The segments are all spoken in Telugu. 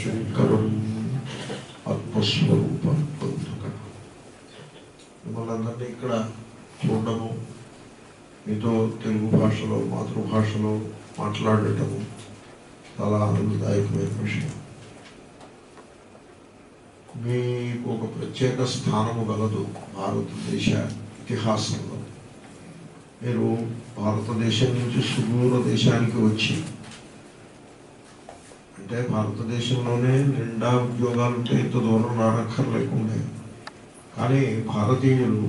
శంకరం ఆత్మస్వరూప బంధుక. మిమ్మల్ని అందరినీ ఇక్కడ చూడడము, మీతో తెలుగు భాషలో మాతృభాషలో మాట్లాడటము చాలా ఆనందదాయకమైన విషయం. మీకు ఒక ప్రత్యేక స్థానము గలదు భారతదేశ ఇతిహాసంలో. మీరు భారతదేశం నుంచి సుదూర దేశానికి వచ్చి, అంటే భారతదేశంలోనే నిండా ఉద్యోగాలు ఉంటే ఇంత దూరం రానక్కర్లేకుండే, కానీ భారతీయులు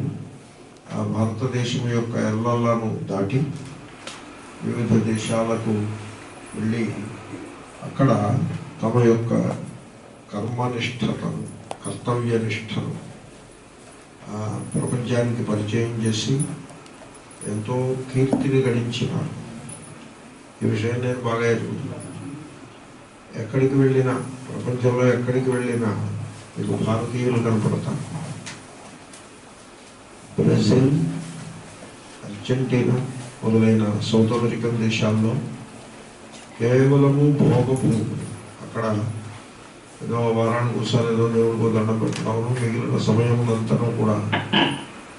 ఆ భారతదేశం యొక్క ఎల్లలను దాటి వివిధ దేశాలకు వెళ్ళి అక్కడ తమ యొక్క కర్మనిష్టతను, కర్తవ్యనిష్టను ప్రపంచానికి పరిచయం చేసి ఎంతో కీర్తిని గడించినారు. ఈ విషయం నేను బాగా ఎరుగుతున్నాను. ఎక్కడికి వెళ్ళినా, ప్రపంచంలో ఎక్కడికి వెళ్ళినా మీకు భారతీయులు కనపడతారు. బ్రెజిల్, అర్జెంటీనా మొదలైన సౌత్ అమెరికన్ దేశాల్లో కేవలము భోగభూములు. అక్కడ ఏదో వారానికి ఒకసారి ఏదో దేవుడికి దండం పెట్టడం, మిగిలిన సమయమునంతా కూడా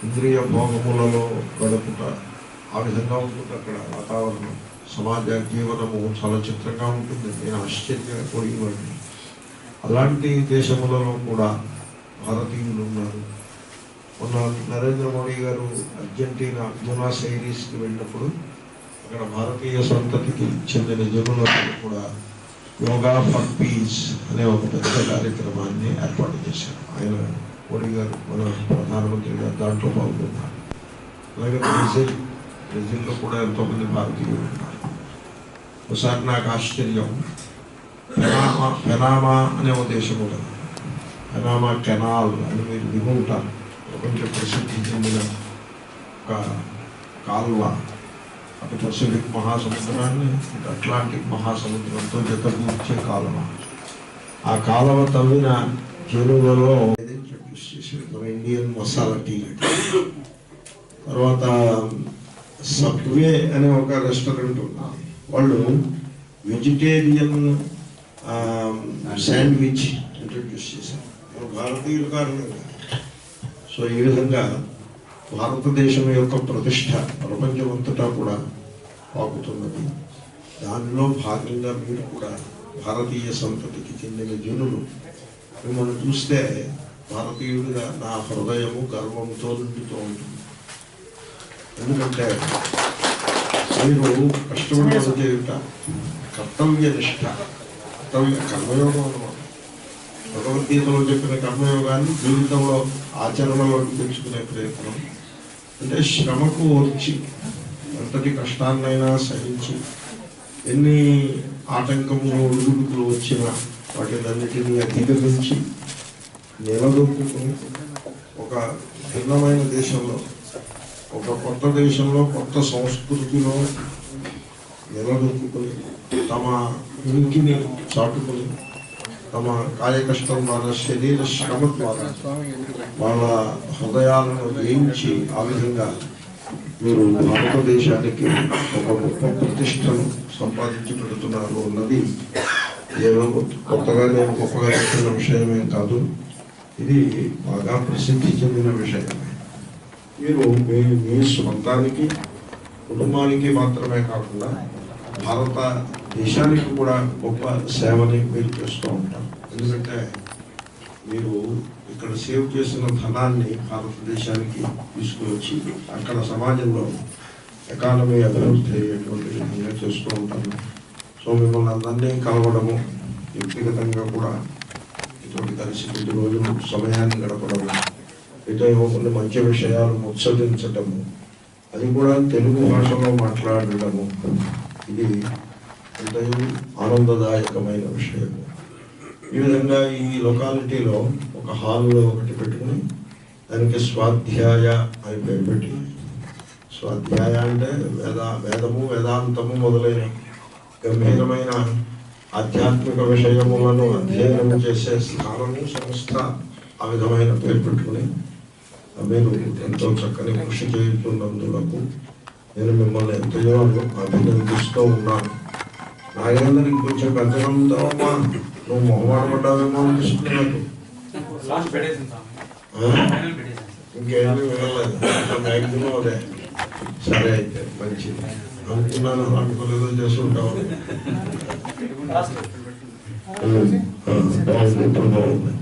ఇంద్రియ భోగములలో గడుపుట, ఆ విధంగా ఉంటుంది అక్కడ వాతావరణం. సమాజ జీవనము చాలా చిత్రంగా ఉంటుంది. నేను ఆశ్చర్యపోయేవాడిని. అలాంటి దేశములలో కూడా భారతీయులు ఉన్నారు. మొన్న నరేంద్ర మోడీ గారు అర్జెంటీనా బ్యూనస్ ఐరిస్కి వెళ్ళినప్పుడు అక్కడ భారతీయ సంతతికి చెందిన జనులందరూ కూడా యోగా ఫర్ పీస్ అనే ఒక పెద్ద కార్యక్రమాన్ని ఏర్పాటు చేశారు. ఆయన మోడీ గారు, మన ప్రధానమంత్రి గారు దాంట్లో పాల్గొన్నారు. అలాగే బ్రెజిల్లో కూడా ఎంతోమంది భారతీయులు ఉన్నారు. ఒకసారి నాకు ఆశ్చర్యం, పెనామా అనే ఒక దేశం కదా, పెనామా కెనాల్ అని మీరు దిగుంటారు. ప్రపంచ ప్రసిద్ధి చెందిన ఒక కాలువ, అటు పసిఫిక్ మహాసముద్రాన్ని ఇటు అట్లాంటిక్ మహాసముద్రంతో జతకూర్చే కాలువ. ఆ కాలువ తవ్విన చెరువులలో ఇంట్రడ్యూస్ చేశారు మన ఇండియన్ మసాలా టీ. తర్వాత సబ్వే అనే ఒక రెస్టారెంట్ ఉంది. వాళ్ళు వెజిటేరియన్ శాండ్విచ్ ఇంట్రడ్యూస్ చేశారు. భారతీయుల కారణంగా. సో ఈ విధంగా భారతదేశం యొక్క ప్రతిష్ట ప్రపంచమంతటా కూడా పాకుతున్నది. దానిలో భాగంగా మీరు కూడా భారతీయ సంతతికి చెందిన జనులు. మిమ్మల్ని చూస్తే భారతీయుడిగా నా హృదయము గర్వంతో నిండుతూ ఉంటుంది. ఎందుకంటే మీరు కష్టపడి చేయుట, కర్తవ్యనిష్ట, కర్మయోగం అన్నమాట. భగవద్గీతలో చెప్పిన కర్మయోగాన్ని జీవితంలో ఆచరణలోకి తెచ్చుకునే ప్రయత్నం. అంటే శ్రమకు ఓర్చి, ఎంతటి కష్టాన్నైనా సహించి, ఎన్ని ఆటంకములు ఒడుగుడుకులు వచ్చినా వాటినన్నిటినీ అధిగమించి నిలదొక్కుని ఒక భిన్నమైన దేశంలో, ఒక కొత్త దేశంలో, కొత్త సంస్కృతిలో నిలదొక్కుని తమ ఉనికిని చాటుకుని తమ కాయకష్టం ద్వారా, శరీర శ్రమ ద్వారా వాళ్ళ హృదయాలను జయించి ఆ విధంగా మీరు భారతదేశానికి ఒక గొప్ప ప్రతిష్టను సంపాదించి పెడుతున్నారు అన్నది ఏదో కొత్తగా నేను గొప్పగా చెప్పిన విషయమేం కాదు. ఇది బాగా ప్రసిద్ధి చెందిన విషయమే. మీరు మీ స్వంతానికి, కుటుంబానికి మాత్రమే కాకుండా భారతదేశానికి కూడా గొప్ప సేవని మీరు చేస్తూ ఉంటారు. ఎందుకంటే మీరు ఇక్కడ సేవ్ చేసిన ధనాన్ని భారతదేశానికి తీసుకువచ్చి అక్కడ సమాజంలో ఎకానమీ అభివృద్ధి అయ్యేటువంటి విధంగా చేస్తూ ఉంటారు. సో మిమ్మల్ని అందరినీ కలవడము, వ్యక్తిగతంగా కూడా ఇటువంటి కలిసి కొద్ది రోజులు సమయాన్ని గడపడము, మీతో కొన్ని మంచి విషయాలు ముచ్చటించటము, అది కూడా తెలుగు భాషలో మాట్లాడటము, ఇది ఎంతో ఆనందదాయకమైన విషయము. ఈ విధంగా ఈ లొకాలిటీలో ఒక హాల్లో ఒకటి పెట్టుకుని దానికి స్వాధ్యాయ అని పేరు పెట్టి, స్వాధ్యాయ అంటే వేదము, వేదాంతము మొదలైన గంభీరమైన ఆధ్యాత్మిక విషయములను అధ్యయనం చేసే స్థానము, సంస్థ, ఆ విధమైన పేరు పెట్టుకుని మీరు ఎంతో చక్కని కృషి చేస్తున్నందులకు నేను మిమ్మల్ని ఎంతయో అభినందిస్తూ ఉన్నాను. నాగేంద్రకి కొంచెం పెంచగలుగుతావమ్మా, నువ్వు మొహమాట పడ్డావేమో అనిపిస్తుంది నాకు. ఇంకేమీ వినలేదు, మ్యాక్సిమం అదే. సరే అయితే మంచిది, అనుకున్నాను అనుకోలేదో చేస్తుంటావు. బాగుంది, ఇప్పుడు బాగుంది.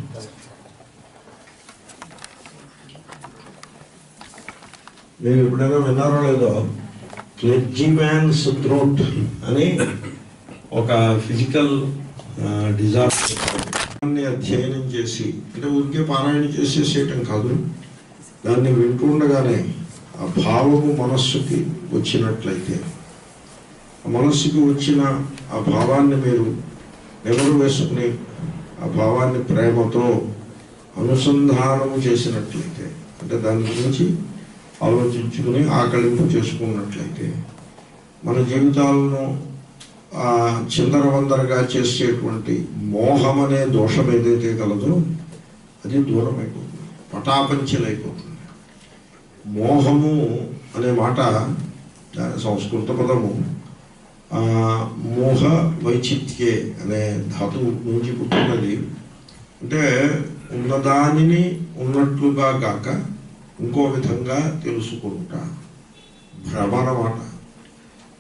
మీరు ఎప్పుడైనా విన్నారో లేదో, క్లెర్జీమ్యాన్స్ థ్రోట్ అని ఒక ఫిజికల్ డిజార్డర్ అధ్యయనం చేసి, అంటే ఊరికే పారాయణ చేసేసేయటం కాదు, దాన్ని వింటుండగానే ఆ భావము మనస్సుకి వచ్చినట్లయితే, ఆ మనస్సుకి వచ్చిన ఆ భావాన్ని మీరు నెమరు వేసుకుని ఆ భావాన్ని ప్రేమతో అనుసంధానము చేసినట్లయితే, అంటే దాని గురించి ఆలోచించుకుని ఆకలింపు చేసుకున్నట్లయితే, మన జీవితాలను చిందరవందరగా చేసేటువంటి మోహం అనే దోషం ఏదైతే కలదో అది దూరం అయిపోతుంది, పటాపంచలైపోతుంది. మోహము అనే మాట సంస్కృత పదము మోహ వైచిత్యే అనే ధాతువు నుంచి పుట్టినది. అంటే ఉన్నదానిని ఉన్నట్లుగా గాక ఇంకో విధంగా తెలుసుకుంటా, భ్రమ అన్నమాట.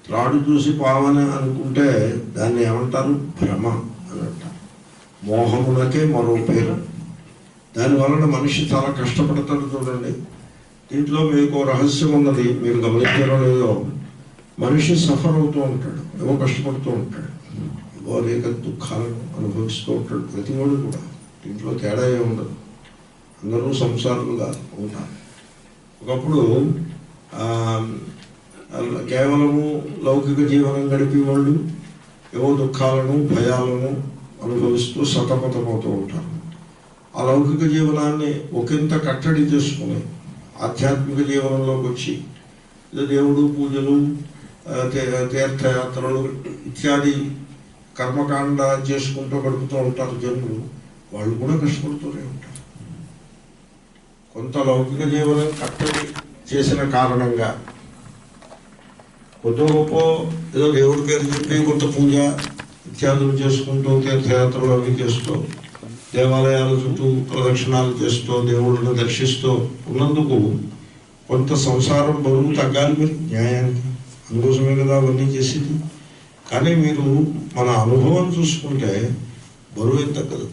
త్రాడు చూసి పావని అనుకుంటే దాన్ని ఏమంటారు? భ్రమ అని అంటారు. మోహమునకే మరో పేరు. దానివలన మనిషి చాలా కష్టపడతాడు. చూడండి, దీంట్లో మీకు రహస్యం ఉన్నది, మీరు గమనించారో లేదో, మనిషి సఫర్ అవుతూ ఉంటాడు, ఏవో కష్టపడుతూ ఉంటాడు, ఏవో అనేక దుఃఖాలను అనుభవిస్తూ ఉంటాడు. ప్రతివాడు కూడా, దీంట్లో తేడా ఏ ఉండదు, అందరూ సంసారులుగా ఉంటారు. ఒకప్పుడు కేవలము లౌకిక జీవనం గడిపే వాళ్ళు ఏవో దుఃఖాలను భయాలను అనుభవిస్తూ సతమతమవుతూ ఉంటారు. ఆ లౌకిక జీవనాన్ని ఒకంత కట్టడి చేసుకుని ఆధ్యాత్మిక జీవనంలోకి వచ్చి దేవుడు పూజలు తీర్థయాత్రలు ఇత్యాది కర్మకాండ చేసుకుంటూ గడుపుతూ ఉంటారు జనులు. వాళ్ళు కూడా కష్టపడుతూనే ఉంటారు. కొంత లౌకిక జీవనం కట్టడి చేసిన కారణంగా కొద్ది గొప్ప ఏదో దేవుడి పేరు చెప్పి కొంత పూజ ఇత్యాదులు చేసుకుంటూ తీర్థయాత్రలు అవి చేస్తూ దేవాలయాల చుట్టూ ప్రదక్షిణాలు చేస్తూ దేవుళ్ళను దర్శిస్తూ ఉన్నందుకు కొంత సంసారం బరువు తగ్గాలి. మీరు న్యాయానికి అందుకోసమే కదా అవన్నీ చేసేది. కానీ మీరు మన అనుభవం చూసుకుంటే బరువు ఏం తగ్గదు.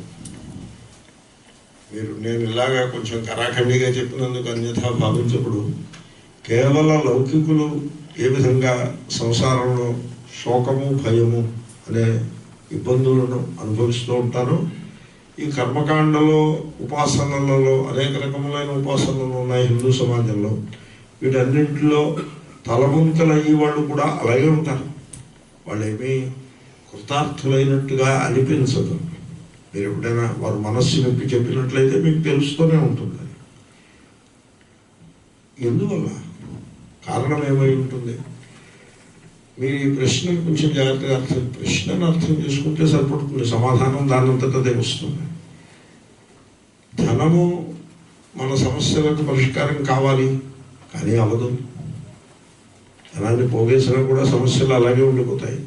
నేను ఇలాగా కొంచెం కరాఖండిగా చెప్పినందుకు అన్యథా భావించప్పుడు, కేవలం లౌకికులు ఏ విధంగా సంసారంలో శోకము భయము అనే ఇబ్బందులను అనుభవిస్తూ ఉంటారో, ఈ కర్మకాండలో ఉపాసనలలో అనేక రకములైన ఉపాసనలు ఉన్నాయి హిందూ సమాజంలో. వీటన్నింటిలో తలముంకలయ్యే వాళ్ళు కూడా అలాగే ఉంటారు. వాళ్ళు ఏమీ కృతార్థులైనట్టుగా అనిపించదు. మీరు ఎప్పుడైనా వారు మనస్సు నొప్పి చెప్పినట్లయితే మీకు తెలుస్తూనే ఉంటుంది. ఎందువల్ల? కారణం ఏమై ఉంటుంది? మీరు ఈ ప్రశ్నను కొంచెం జాగ్రత్తగా ప్రశ్నను అర్థం చేసుకుంటే సరిపడుతుంది, సమాధానం దానంతటదే వస్తుంది. ధనము మన సమస్యలకు పరిష్కారం కావాలి, కానీ అవ్వదు. ధనాన్ని పోగేసినా కూడా సమస్యలు అలాగే ఉండిపోతాయి.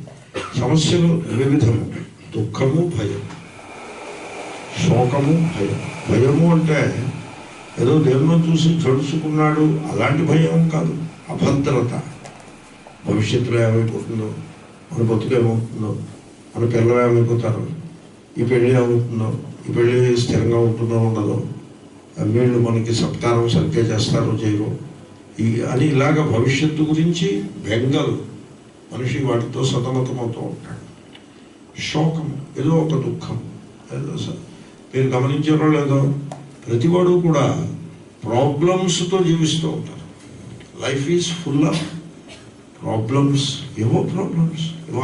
సమస్యలు వివిధము: దుఃఖము, భయం, శోకము, భయం. భయము అంటే ఏదో దేవుణ్ణి చూసి చడుచుకున్నాడు అలాంటి భయం కాదు. అభద్రత, భవిష్యత్తులో ఏమైపోతుందో, మన బతుకు ఏమవుతుందో, మన పిల్లలు ఏమైపోతారో, ఈ పెళ్ళి ఏమవుతుందో, ఈ పెళ్ళి స్థిరంగా ఉంటుందో ఉండదో, వీళ్ళు మనకి సత్కారం సరిగ్గా చేస్తారో చేయరో అని ఇలాగ భవిష్యత్తు గురించి బెంగలు. మనిషి వాటితో సతమతమవుతూ ఉంటాడు. శోకం, ఏదో ఒక దుఃఖం. మీరు గమనించారో లేదో, ప్రతివాడు కూడా ప్రాబ్లమ్స్తో జీవిస్తూ ఉంటారు. Life is full of problems. ఏవో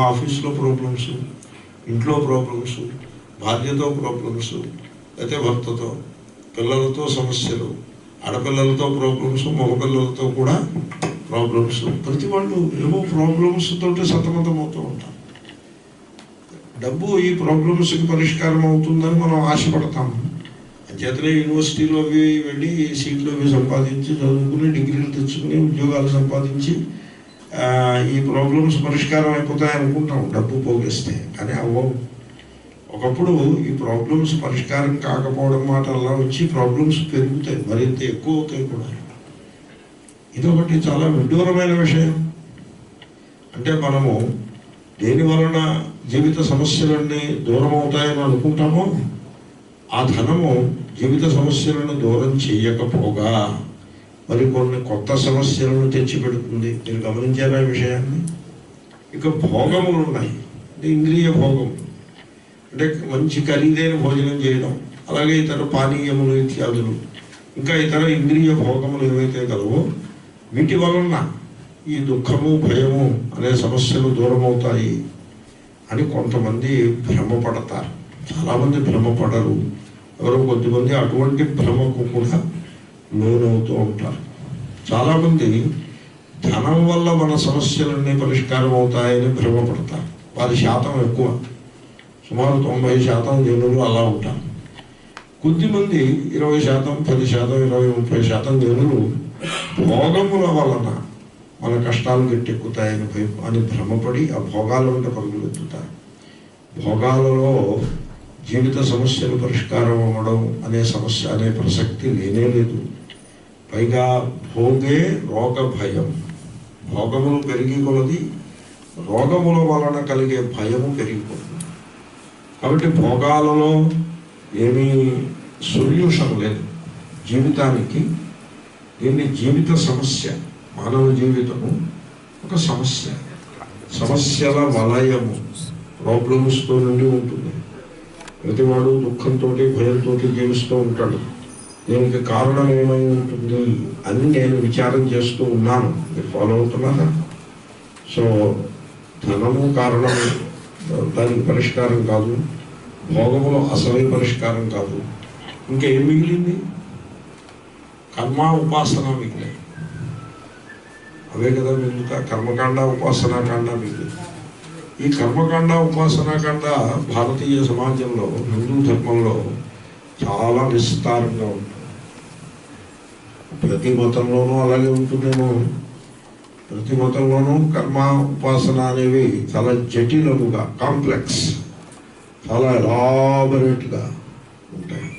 ఆఫీస్లో ప్రాబ్లమ్స్, ఇంట్లో ప్రాబ్లమ్స్, భార్యతో ప్రాబ్లమ్స్, అయితే భర్తతో, పిల్లలతో సమస్యలు, ఆడపిల్లలతో ప్రాబ్లమ్స్, మగపిల్లలతో కూడా ప్రాబ్లమ్స్. ప్రతి వాళ్ళు ఏవో ప్రాబ్లమ్స్ తోటి సతమతమవుతూ ఉంటారు. డబ్బు ఈ ప్రాబ్లమ్స్కి పరిష్కారం అవుతుందని మనం ఆశపడతాము. అంచేతనే యూనివర్సిటీలో అవి వెళ్ళి సీట్లు అవి సంపాదించి చదువుకుని డిగ్రీలు తెచ్చుకుని ఉద్యోగాలు సంపాదించి ఈ ప్రాబ్లమ్స్ పరిష్కారం అయిపోతాయి అనుకుంటాం డబ్బు పోగేస్తే, కానీ అవ్వవు. ఒకప్పుడు ఈ ప్రాబ్లమ్స్ పరిష్కారం కాకపోవడం మాట అలా వచ్చి ప్రాబ్లమ్స్ పెరుగుతాయి, మరింత ఎక్కువ అవుతాయి కూడా. ఇదొకటి చాలా విడ్డూరమైన విషయం. అంటే మనము దేని వలన జీవిత సమస్యలన్నీ దూరం అవుతాయని అనుకుంటామో ఆ ధనము జీవిత సమస్యలను దూరం చేయకపోగా మరి కొన్ని కొత్త సమస్యలను తెచ్చిపెడుతుంది. మీరు గమనించారా ఈ విషయాన్ని? ఇక భోగములు ఉన్నాయి, అంటే ఇంద్రియ భోగములు, అంటే మంచి ఖరీదైన భోజనం చేయడం, అలాగే ఇతర పానీయములు ఇత్యాదులు, ఇంకా ఇతర ఇంద్రియ భోగములు ఏవైతే కలవో వీటి వలన ఈ దుఃఖము భయము అనే సమస్యలు దూరం అవుతాయి అని కొంతమంది భ్రమపడతారు. చాలామంది భ్రమపడరు. ఎవరో కొద్దిమంది అటువంటి భ్రమకు కూడా లోనవుతూ ఉంటారు. చాలామంది ధనం వల్ల మన సమస్యలన్నీ పరిష్కారం అవుతాయని భ్రమపడతారు. వారి శాతం ఎక్కువ, సుమారు 90% జనులు అలా ఉంటారు. కొద్దిమంది 20%, 10%, 20-30% జనులు భోగముల వలన మన కష్టాలు గట్టెక్కుతాయని అని భ్రమపడి ఆ భోగాల వెంట పరుగులెత్తుతారు. భోగాలలో జీవిత సమస్యలు పరిష్కారం అవ్వడం అనే సమస్య అనే ప్రసక్తి లేనే లేదు. పైగా భోగే రోగ భయం, భోగములు పెరిగి కొలది రోగముల వలన కలిగే భయము పెరిగిపోతుంది. కాబట్టి భోగాలలో ఏమీ సొల్యూషన్ లేదు జీవితానికి. దీన్ని జీవిత సమస్య, మానవ జీవితము ఒక సమస్య, సమస్యల వలయము, ప్రాబ్లమ్స్తో నుండి ఉంటుంది. ప్రతివాడు దుఃఖంతో భయంతో జీవిస్తూ ఉంటాడు. దీనికి కారణం ఏమై ఉంటుంది అని నేను విచారం చేస్తూ ఉన్నాను. మీరు ఫాలో అవుతున్నారా? సో ధనము కారణము, దానికి పరిష్కారం కాదు. భోగములో అసలే పరిష్కారం కాదు. ఇంకా ఏం మిగిలింది? కర్మ ఉపాసన మిగిలింది. అవే కదా మిగులుతా. కర్మకాండ ఉపాసనాకాండ మిగిలింది. ఈ కర్మకాండ ఉపాసనాకాండ భారతీయ సమాజంలో, హిందూ ధర్మంలో చాలా విస్తారంగా ఉంటుంది. ప్రతి మతంలోనూ అలాగే ఉంటుందేమో. ప్రతి మతంలోనూ కర్మ ఉపాసన అనేవి చాలా జటిలముగా, కాంప్లెక్స్, చాలా ఎలాబరేట్గా ఉంటాయి.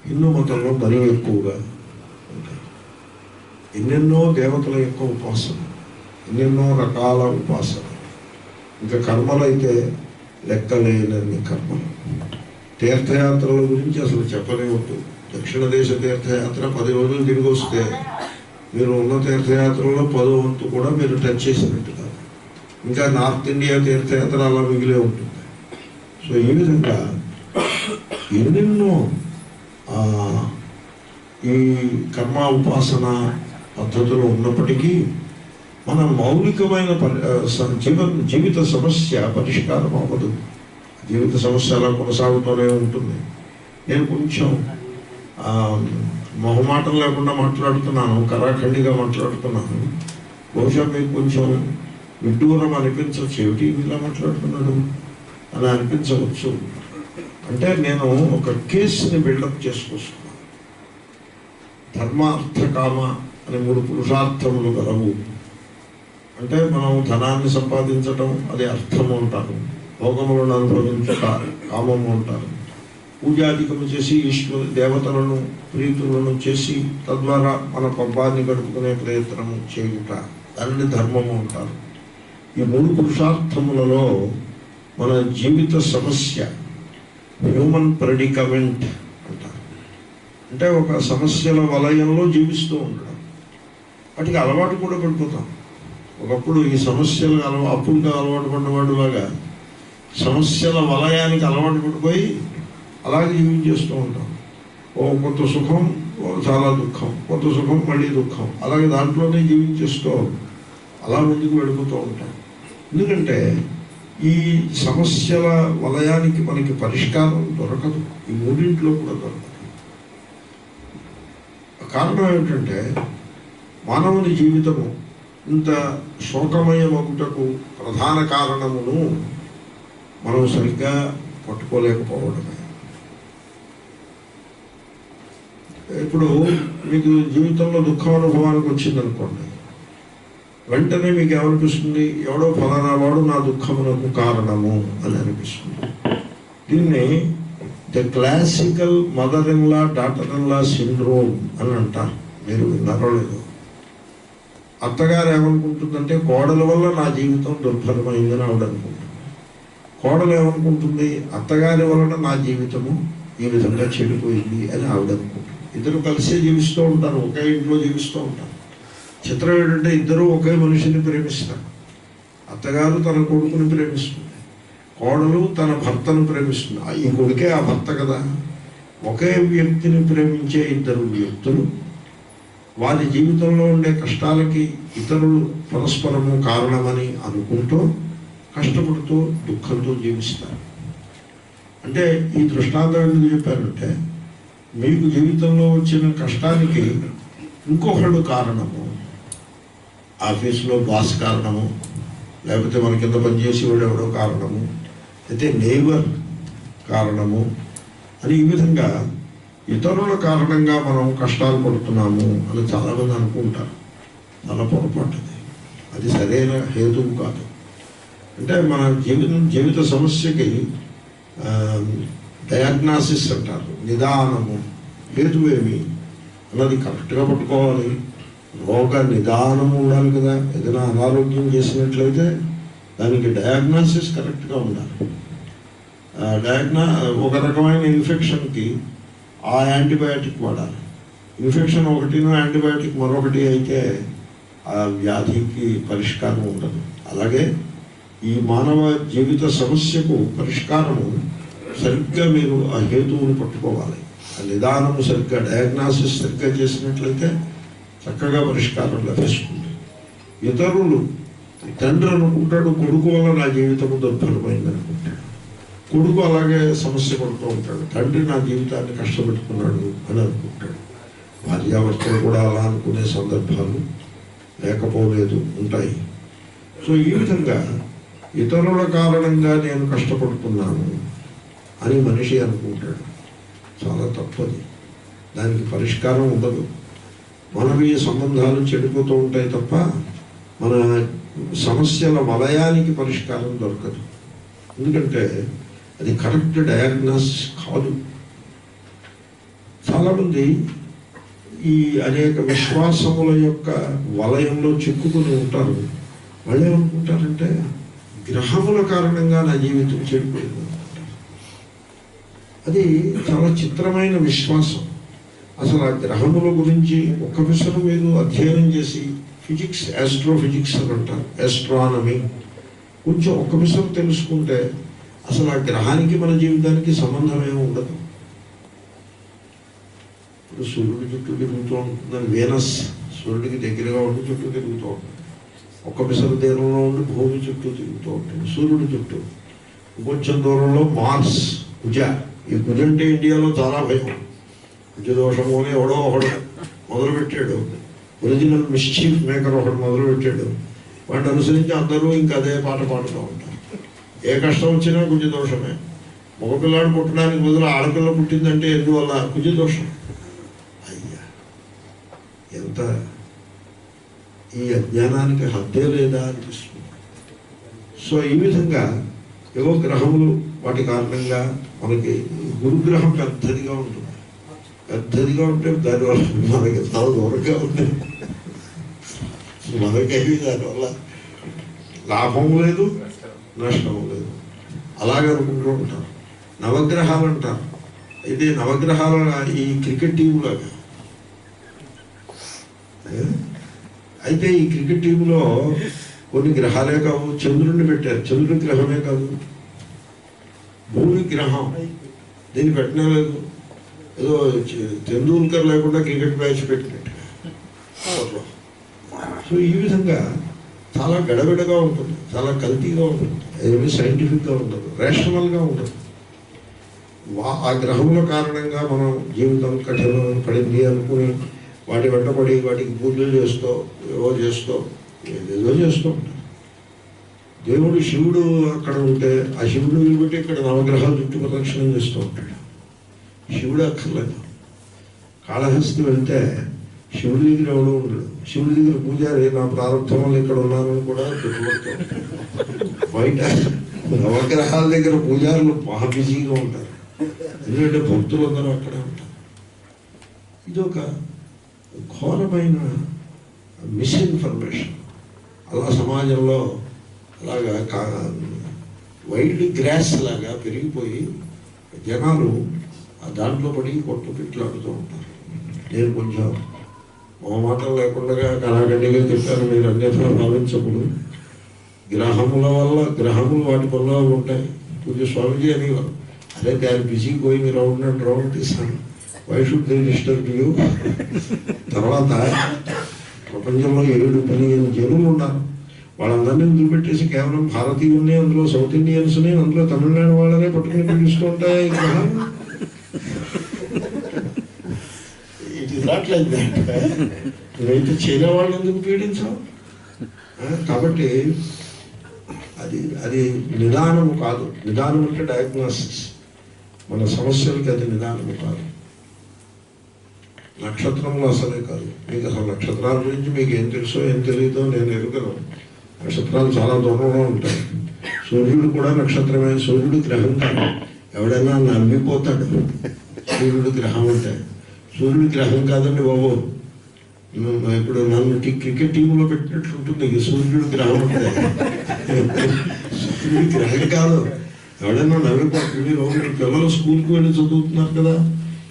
హిందూ మతంలో మరీ ఎక్కువగా ఉంటాయి. ఎన్నెన్నో దేవతల యొక్క ఉపాసన, ఎన్నెన్నో రకాల ఉపాసన. ఇంకా కర్మలు అయితే లెక్కలేనన్ని కర్మలు. తీర్థయాత్రల గురించి అసలు చెప్పనే ఉంటుంది. దక్షిణ దేశ తీర్థయాత్ర 10 రోజులు తిరిగి వస్తే మీరు ఉన్న తీర్థయాత్రలో 10వ వంతు కూడా మీరు టచ్ చేసినట్టు కాదు. ఇంకా నార్త్ ఇండియా తీర్థయాత్ర అలా మిగిలే ఉంటుంది. సో ఈ విధంగా ఎన్నెన్నో ఈ కర్మ ఉపాసన పద్ధతులు ఉన్నప్పటికీ మన మౌలికమైన జీవిత సమస్య పరిష్కారం అవ్వదు. జీవిత సమస్య అలా కొనసాగుతూనే ఉంటుంది. నేను కొంచెం మొహమాటం లేకుండా మాట్లాడుతున్నాను, కరాఖండిగా మాట్లాడుతున్నాను. బహుశా మీకు కొంచెం విడ్డూరం అనిపించవచ్చు, ఏమిటి ఇలా మాట్లాడుతున్నాడు అని అనిపించవచ్చు. అంటే నేను ఒక కేసుని బిల్డప్ చేసుకొస్తున్నాను. ధర్మార్థ కామ అనే 3 పురుషార్థములు గలవు. అంటే మనం ధనాన్ని సంపాదించటం అది అర్థము అంటారు, భోగములను అనుభవించుట కామము అంటారు, పూజాధికము చేసి ఈశ్వరు దేవతలను ప్రీతులను చేసి తద్వారా మన పబ్బాన్ని గడుపుకునే ప్రయత్నము చేయుట దానిని ధర్మము అంటారు. ఈ 3 పురుషార్థములలో మన జీవిత సమస్య హ్యూమన్ ప్రెడికమెంట్ అంటారు. అంటే ఒక సమస్యల వలయంలో జీవిస్తూ ఉండడం, వాటికి అలవాటు కూడా పడిపోతాం. ఒకప్పుడు ఈ సమస్యలు అప్పుడుగా అలవాటు పడినవాడు లాగా సమస్యల వలయానికి అలవాటు పడిపోయి అలాగే జీవించేస్తూ ఉంటాం. కొంత సుఖం, చాలా దుఃఖం, కొంత సుఖం, మళ్ళీ దుఃఖం, అలాగే దాంట్లోనే జీవించేస్తూ అలా ముందుకు వెళ్ళిపోతూ ఉంటాం. ఎందుకంటే ఈ సమస్యల వలయానికి మనకి పరిష్కారం దొరకదు. ఈ 3 కూడా దొరకదు. కారణం ఏమిటంటే మానవుని జీవితము ఇంత శోకమయమగుటకు ప్రధాన కారణమును మనం సరిగ్గా పట్టుకోలేకపోవడమే. ఇప్పుడు మీకు జీవితంలో దుఃఖం అనుభవానికి వచ్చిందనుకోండి, వెంటనే మీకు ఏమనిపిస్తుంది? ఎవడో ఫలానా వాడు నా దుఃఖమునకు కారణము అని అనిపిస్తుంది. దీన్ని the classical mother in law daughter in law syndrome అని అంటారు. మీరు విన్నారో లేదో? అత్తగారు ఏమనుకుంటుందంటే కోడల వల్ల నా జీవితం దుర్భరమైందని ఆవిడ అనుకుంటుంది. కోడలు ఏమనుకుంటుంది? అత్తగారి వలన నా జీవితము ఈ విధంగా చెడిపోయింది అని ఆవిడ అనుకుంటుంది. ఇద్దరు కలిసే జీవిస్తూ ఉంటారు, ఒకే ఇంట్లో జీవిస్తూ ఉంటారు. చిత్రం ఏంటంటే ఇద్దరు ఒకే మనిషిని ప్రేమిస్తారు. అత్తగారు తన కొడుకుని ప్రేమిస్తుంది, కోడలు తన భర్తను ప్రేమిస్తుంది. ఈ కొడుకే ఆ భర్త కదా. ఒకే వ్యక్తిని ప్రేమించే ఇద్దరు వ్యక్తులు వారి జీవితంలో ఉండే కష్టాలకి ఇతరులు పరస్పరము కారణమని అనుకుంటూ కష్టపడుతూ దుఃఖంతో జీవిస్తారు. అంటే ఈ దృష్టాంతం ఎందుకు చెప్పారంటే, మీకు జీవితంలో వచ్చిన కష్టానికి ఇంకొకళ్ళు కారణము, ఆఫీసులో బాస్ కారణము, లేకపోతే మన కింద పనిచేసేవాడు ఎవడో కారణము, అయితే నైబర్ కారణము అని ఈ విధంగా ఇతరుల కారణంగా మనం కష్టాలు పడుతున్నాము అని చాలామంది అనుకుంటారు. చాలా పొరపాటుది. అది సరైన హేతువు కాదు. అంటే మన జీవిత సమస్యకి డయాగ్నాసిస్ అంటారు, నిదానము. హేతువేమి అన్నది కరెక్ట్గా పట్టుకోవాలి. రోగ నిదానము ఉండాలి కదా. ఏదైనా అనారోగ్యం చేసినట్లయితే దానికి డయాగ్నాసిస్ కరెక్ట్గా ఉండాలి. ఒక రకమైన ఇన్ఫెక్షన్కి ఆ యాంటీబయాటిక్ వాడాలి. ఇన్ఫెక్షన్ ఒకటినో యాంటీబయాటిక్ మరొకటి అయితే ఆ వ్యాధికి పరిష్కారం ఉండదు. అలాగే ఈ మానవ జీవిత సమస్యకు పరిష్కారము సరిగ్గా మీరు ఆ హేతువుని పట్టుకోవాలి. ఆ నిదానము సరిగ్గా డయాగ్నాసిస్ సరిగ్గా చేసినట్లయితే చక్కగా పరిష్కారం లభిస్తుంది. ఇతరులు తండ్రి అనుకుంటాడు కొడుకు వల్ల నా జీవితము దుర్భరమైంది అనుకుంటాడు. కొడుకు అలాగే సమస్య పడుతూ ఉంటాడు. తండ్రి నా జీవితాన్ని కష్టపెట్టుకున్నాడు అని అనుకుంటాడు. భార్యాభర్తలు కూడా అలా అనుకునే సందర్భాలు లేకపోలేదు, ఉంటాయి. సో ఈ విధంగా ఇతరుల కారణంగా నేను కష్టపడుతున్నాను అని మనిషి అనుకుంటాడు. చాలా తప్పది. దానికి పరిష్కారం ఉండదు. మానవీయ సంబంధాలు చెడిపోతూ ఉంటాయి తప్ప మన సమస్యల వలయానికి పరిష్కారం దొరకదు. ఎందుకంటే అది కరెక్ట్ డయాగ్నోసిస్ కాదు. చాలామంది ఈ అనేక విశ్వాసముల యొక్క వలయంలో చిక్కుకుని ఉంటారు. వాళ్ళు ఏమనుకుంటారంటే గ్రహముల కారణంగా నా జీవితం చెడిపోయింది అనుకుంటారు. అది చాలా చిత్రమైన విశ్వాసం. అసలు ఆ గ్రహముల గురించి ఒక్క విషయం మీరు అధ్యయనం చేసి, ఫిజిక్స్, ఆస్ట్రోఫిజిక్స్ అని అంటారు, ఆస్ట్రానమీ, కొంచెం ఒక్క విషయం తెలుసుకుంటే అసలు ఆ గ్రహానికి మన జీవితానికి సంబంధం ఏమి ఉండదు. ఇప్పుడు సూర్యుడి చుట్టూ తిరుగుతూ ఉంటుందని, వీనస్ సూర్యుడికి దగ్గరగా ఉండి చుట్టూ తిరుగుతూ ఉంటుంది. ఒక్క పిసరు దూరంలో ఉండి భూమి చుట్టూ తిరుగుతూ ఉంటుంది సూర్యుడి చుట్టూ. కొంచెం దూరంలో మార్స్, కుజ. ఈ కుజ అంటే ఇండియాలో చాలా భయం. కుజదోషము అని ఎవడో ఒకడు మొదలుపెట్టాడు. ఒరిజినల్ మిస్చీఫ్ మేకర్ ఒకడు మొదలుపెట్టాడు. వాటిని అనుసరించి అందరూ ఇంకా అదే పాట పాడుతూ ఉంటారు. ఏ కష్టం వచ్చినా కుజదోషమే. మగపిల్లాడు పుట్టడానికి బదులు ఆడపిల్ల పుట్టిందంటే ఎందువల్ల? కుజదోషం. అయ్యా, ఎంత ఈ అజ్ఞానానికి హద్దే లేదా అనిపిస్తుంది. సో ఈ విధంగా ఏవో గ్రహములు వాటి కారణంగా మనకి గురుగ్రహం పెద్దదిగా ఉంటుంది. పెద్దదిగా ఉంటే దానివల్ల మనకి చాలా దూరంగా ఉంది. మనకేమి దానివల్ల లాభం లేదు, నష్టం లేదు. అలాగే అనుకుంటూ ఉంటారు. నవగ్రహాలు అంటారు. అయితే నవగ్రహాల ఈ క్రికెట్ టీంలాగా. అయితే ఈ క్రికెట్ టీంలో కొన్ని గ్రహాలే కావు, చంద్రుడిని పెట్టారు. చంద్రుడి గ్రహమే కాదు, భూమి గ్రహం. దీన్ని పెట్టనే లేదు. ఏదో తెందూల్కర్ లేకుండా క్రికెట్ మ్యాచ్ పెట్టినట్టుగా. సో ఈ విధంగా చాలా గడబిడగా ఉంటుంది, చాలా కల్తీగా ఉంటుంది. ఏమి సైంటిఫిక్గా ఉండదు, రేషనల్గా ఉండదు. ఆ గ్రహముల కారణంగా మనం జీవితం కఠినం పడింది అనుకుని వాటి వెంటపడి వాటికి పూజలు చేస్తూ ఏవో చేస్తూ ఏదో చేస్తూ ఉంటాం. దేవుడు శివుడు అక్కడ ఉంటే ఆ శివుడు వీలుబెట్టి ఇక్కడ నవగ్రహాలు చుట్టూ ప్రదక్షిణం చేస్తూ ఉంటాడు. శివుడు అక్కర్లేదు. కాళహస్తి వెళ్తే శివుడి దగ్గర ఎవడో ఉండడు. శివుడి దగ్గర పూజారి నా ప్రారంభం వల్ల ఇక్కడ ఉన్నానని కూడా పెట్టుబడతాం. బయట నవగ్రహాల దగ్గర పూజారులు బాగా బిజీగా ఉంటారు, ఎందుకంటే భక్తులందరూ అక్కడే ఉంటారు. ఇది ఒక ఘోరమైన మిస్ఇన్ఫర్మేషన్. అలా సమాజంలో అలాగా వైల్డ్ గ్రాస్ లాగా పెరిగిపోయి జనాలు దాంట్లో పడి కొట్టు పిట్లాడుతూ ఉంటారు. నేను కొంచెం మాటలు లేకుండా కళాఖండిగా చెప్పాను, మీరు అన్యథా భావించకూడదు. గ్రహముల వల్ల గ్రహములు వాటి వల్ల ఉంటాయి. పూజ స్వామిజీ అనేవారు, అదే దాని busy going round and round తీసాను, why should they disturb you. తర్వాత ప్రపంచంలో 7 బిలియన్ జనులు ఉన్నారు, వాళ్ళందరినీ వదిలిపెట్టేసి కేవలం భారతీయుల్ని, అందులో సౌత్ ఇండియన్స్ని, అందులో తమిళనాడు వాళ్ళనే పట్టుకుని పిలుస్తూ ఉంటాయి. It is not like that. నువ్వైతే చైనా వాళ్ళని ఎందుకు పీడించావు? కాబట్టి అది నిదానము కాదు. నిదానం అంటే డయాగ్నోసిస్. మన సమస్యలకి అది నిదానము కాదు. నక్షత్రములు అసలే కాదు. మీకు అసలు నక్షత్రాల గురించి మీకు ఏం తెలుసో ఏం తెలియదో నేను ఎరుగను. నక్షత్రాలు చాలా దూరంలో ఉంటాయి. సూర్యుడు కూడా నక్షత్రమే. సూర్యుడు గ్రహం కాదు. ఎవడైనా నమ్మిపోతాడు సూర్యుడు గ్రహం అంటే. సూర్యుడు గ్రహం కాదండి బాబు. ఇప్పుడు నన్ను క్రికెట్ టీంలో పెట్టినట్లుంటుంది సూర్యుడు గ్రహం అంటే. సూర్యుడు గ్రహం కాదు. ఎవడైనా నవ్విపోతుంది. మీరు పిల్లలు స్కూల్కి వెళ్ళి చదువుతున్నారు కదా,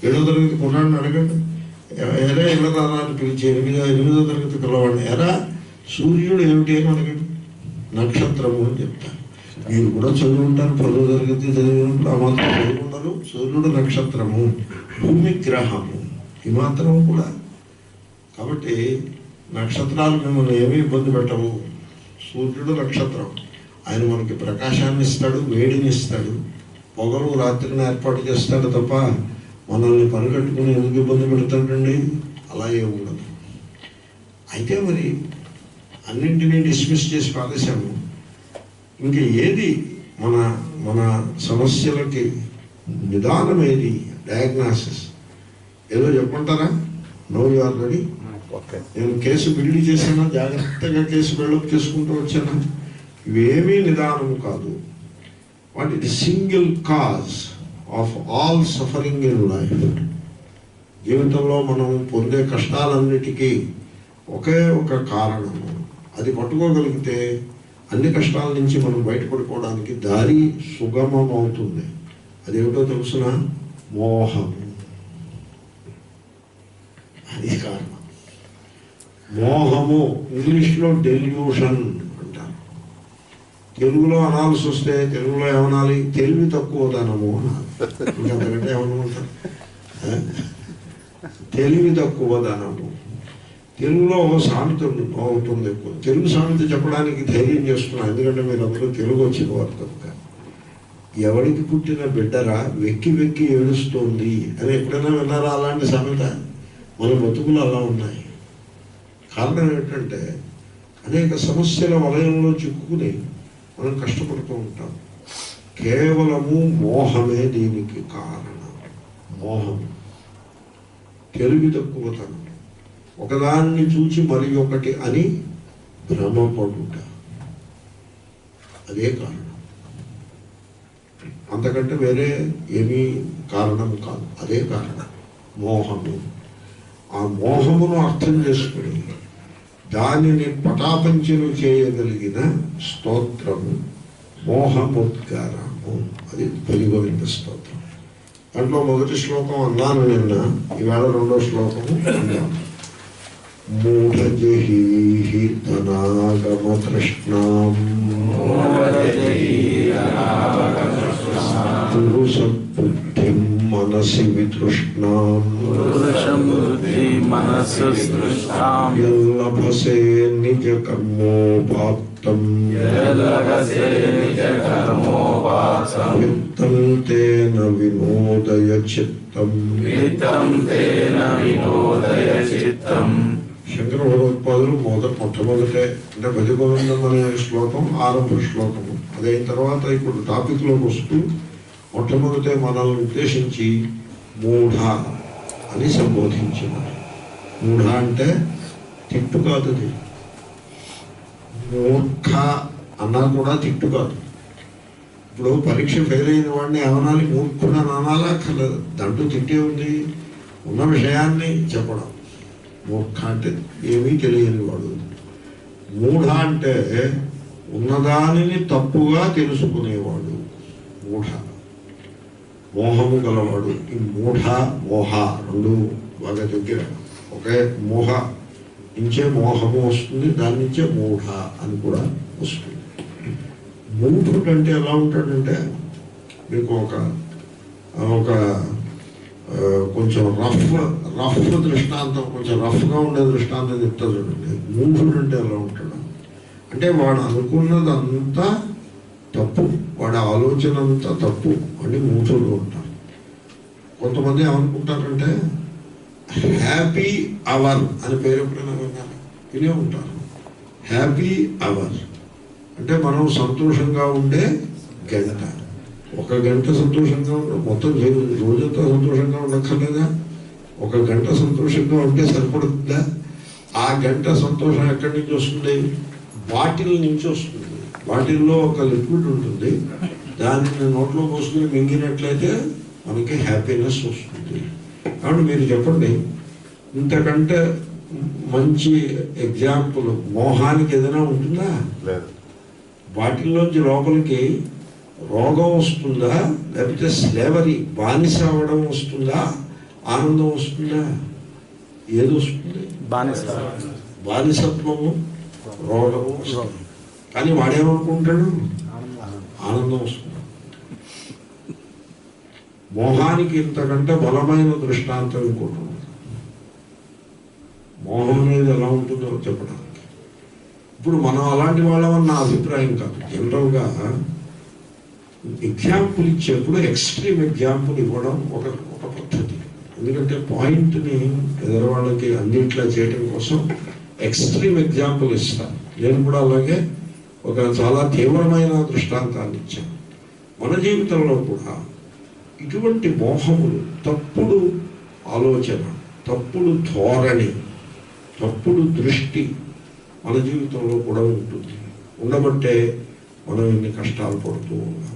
7వ తరగతి కొన్నాడిని అడగండి, ఎరా ఇలా అని పిలిచి 8వ తరగతి పిల్లవాడిని, ఎరా సూర్యుడు ఏమిటి అని అడగండి. నక్షత్రము అని చెప్తారు. మీరు కూడా చదువుకుంటారు, 10వ తరగతి చదివినప్పుడు ఆ మాత్రం చదువుకుంటారు. సూర్యుడు నక్షత్రము, భూమి గ్రహము, ఈ మాత్రం కూడా. కాబట్టి నక్షత్రాలు మిమ్మల్ని ఏమీ ఇబ్బంది పెట్టవు. సూర్యుడు నక్షత్రం, ఆయన మనకి ప్రకాశాన్ని ఇస్తాడు, వేడిని ఇస్తాడు, పొగలు రాత్రిని ఏర్పాటు చేస్తాడు తప్ప మనల్ని పనికట్టుకుని ఎందుకు ఇబ్బంది పెడతాడండి? అలా ఏమి ఉండదు. అయితే మరి అన్నింటినీ డిస్మిస్ చేసి పారేశాము. ఇంకా ఏది మన మన సమస్యలకి నిదానం ఏది? డయాగ్నాసిస్. ఏదో చెప్పమంటారా? No you are ready. నేను కేసు బిల్డ్ చేశాను, జాగ్రత్తగా కేసు బిల్డప్ చేసుకుంటూ వచ్చాను. ఇవేమీ నిదానము కాదు. What it single cause of all suffering in life. జీవితంలో మనం పొందే కష్టాలన్నిటికీ ఒకే ఒక కారణము. అది పట్టుకోగలిగితే అన్ని కష్టాల నుంచి మనం బయటపడుకోవడానికి దారి సుగమం అవుతుంది. అదేమిటో తెలుసిన? మోహము. అది కారణం. మోహము ఇంగ్లీష్లో డెల్యూషన్ అంటారు. తెలుగులో అనాల్సి వస్తే తెలుగులో ఏమనాలి? తెలివి తక్కువదనము అనాలి. ఇంకంతకంటే ఏమనుకుంటారు? తెలివి తక్కువదనము. తెలుగులో ఒక సామెత ఉంటుంది ఎక్కువ. తెలుగు సామెత చెప్పడానికి ధైర్యం చేస్తున్నాను, ఎందుకంటే మీరు అందరూ తెలుగు వచ్చిన వారు కనుక. ఎవరికి పుట్టిన బిడ్డరా వెక్కి వెక్కి ఏడుస్తోంది అని ఎప్పుడైనా విన్నారా? అలాంటి సామెత. మన బతుకులు అలా ఉన్నాయి. కారణం ఏంటంటే అనేక సమస్యల వలయంలో చిక్కుకుని మనం కష్టపడుతూ ఉంటాం. కేవలము మోహమే దీనికి కారణం. మోహం, తెలివి తక్కువతనం, ఒకదాన్ని చూచి మరి ఒకటి అని భ్రమపడుట, అదే కారణం. అంతకంటే వేరే ఏమీ కారణం కాదు. అదే కారణం, మోహము. ఆ మోహమును అర్థం చేసుకుని దానిని పటాపంచలు చేయగలిగిన స్తోత్రము మోహముద్గారము. అది భజగోవింద స్తోత్రం. దాంట్లో మొదటి శ్లోకం అన్నాను నిన్న, ఈవేళ 2వ శ్లోకము అన్నాను. మూఢజహీహి ధనాగమ తృష్ణాం పురుషబుద్ధిం మనసి వితృష్ణాం యల్లభసే నిజ కర్మోపాప్తం విత్తం తేన వినోదయ చిత్తం. శంకర భగవత్పాదులు మొట్టమొదటే అంటే భజగోవిందం అనే శ్లోకం ఆరంభ శ్లోకము. అదైన తర్వాత ఇప్పుడు టాపిక్లోకి వస్తూ మొట్టమొదటే మనల్ని ఉద్దేశించి మూఢ అని సంబోధించినారు. మూఢ అంటే తిట్టు కాదు, అది మూర్ఖ అన్నా కూడా తిట్టు కాదు. ఇప్పుడు పరీక్ష ఫెయిల్ అయిన వాడిని ఏమనాలి? మూర్ఖుడు అని అనాలా అక్కర్లేదు. దాంట్లో తిట్టే ఉంది, ఉన్న విషయాన్ని చెప్పడం. మూర్ఖ అంటే ఏమీ తెలియని వాడు. మూఢ అంటే ఉన్నదానిని తప్పుగా తెలుసుకునేవాడు. మూఢ మోహము గలవాడు. ఈ మూఢ మోహ రెండు బాగా దగ్గర. ఒకే మోహ నుంచే మోహము వస్తుంది, దాని నుంచే మూఢ అని కూడా వస్తుంది. మూఢుడు అంటే ఎలా ఉంటాడంటే, మీకు ఒక ఒక కొంచెం రఫ్ దృష్టాంతం, కొంచెం రఫ్గా ఉండే దృష్టాంతం చెప్తా చూడండి. మూఢుడు అంటే ఎలా ఉంటాడు అంటే, వాడు అనుకున్నదంతా తప్పు, వాడి ఆలోచన అంతా తప్పు అని మూఢుడు ఉంటారు. కొంతమంది ఏమనుకుంటారంటే హ్యాపీ అవర్ అని పేరు ఎప్పుడైనా వినే ఉంటారు. హ్యాపీ అవర్ అంటే మనం సంతోషంగా ఉండే గంట. ఒక గంట సంతోషంగా మొత్తం రోజంతా సంతోషంగా ఉండక్కర్లేదా? ఒక గంట సంతోషంగా ఉంటే సరిపడుతుందా? ఆ గంట సంతోషం ఎక్కడి నుంచి వస్తుంది? బాటిల్ నుంచి వస్తుంది. బాటిల్లో ఒక లిక్విడ్ ఉంటుంది, దానిని నోట్లో పోసుకుని మింగినట్లయితే మనకి హ్యాపీనెస్ వస్తుంది. కాబట్టి మీరు చెప్పండి, ఇంతకంటే మంచి ఎగ్జాంపుల్ మోహానికి ఏదైనా ఉంటుందా? బాటిల్లోంచి లోపలికి రోగం వస్తుందా, లేకపోతే స్లేవరీ బానిస అవ్వడం వస్తుందా, ఆనందం వస్తుందా? ఏది వస్తుంది? బానిసత్వము, రోగము వస్తుంది. కానీ వాడేమనుకుంటాడు? ఆనందం వస్తుంది. మోహానికి ఇంతకంటే బలమైన దృష్టాంతం ఇంకోటి. మోహం అనేది ఎలా ఉంటుందో చెప్పడానికి. ఇప్పుడు మనం అలాంటి వాళ్ళమని నా అభిప్రాయం కాదు. జనరల్గా ఎగ్జాంపుల్ ఇచ్చేప్పుడు ఎక్స్ట్రీమ్ ఎగ్జాంపుల్ ఇవ్వడం ఒక పద్ధతి. ఎందుకంటే పాయింట్ని ఎదురవాళ్ళకి అన్నింటిలా చేయడం కోసం ఎక్స్ట్రీమ్ ఎగ్జాంపుల్ ఇస్తాను. నేను కూడా అలాగే ఒక చాలా తీవ్రమైన దృష్టాంతాన్ని ఇచ్చాను. మన జీవితంలో కూడా ఇటువంటి మోహములు, తప్పుడు ఆలోచన, తప్పుడు ధోరణి, తప్పుడు దృష్టి మన జీవితంలో కూడా ఉంటుంది. ఉండబట్టే మనం ఇన్ని కష్టాలు పడుతూ ఉన్నాం.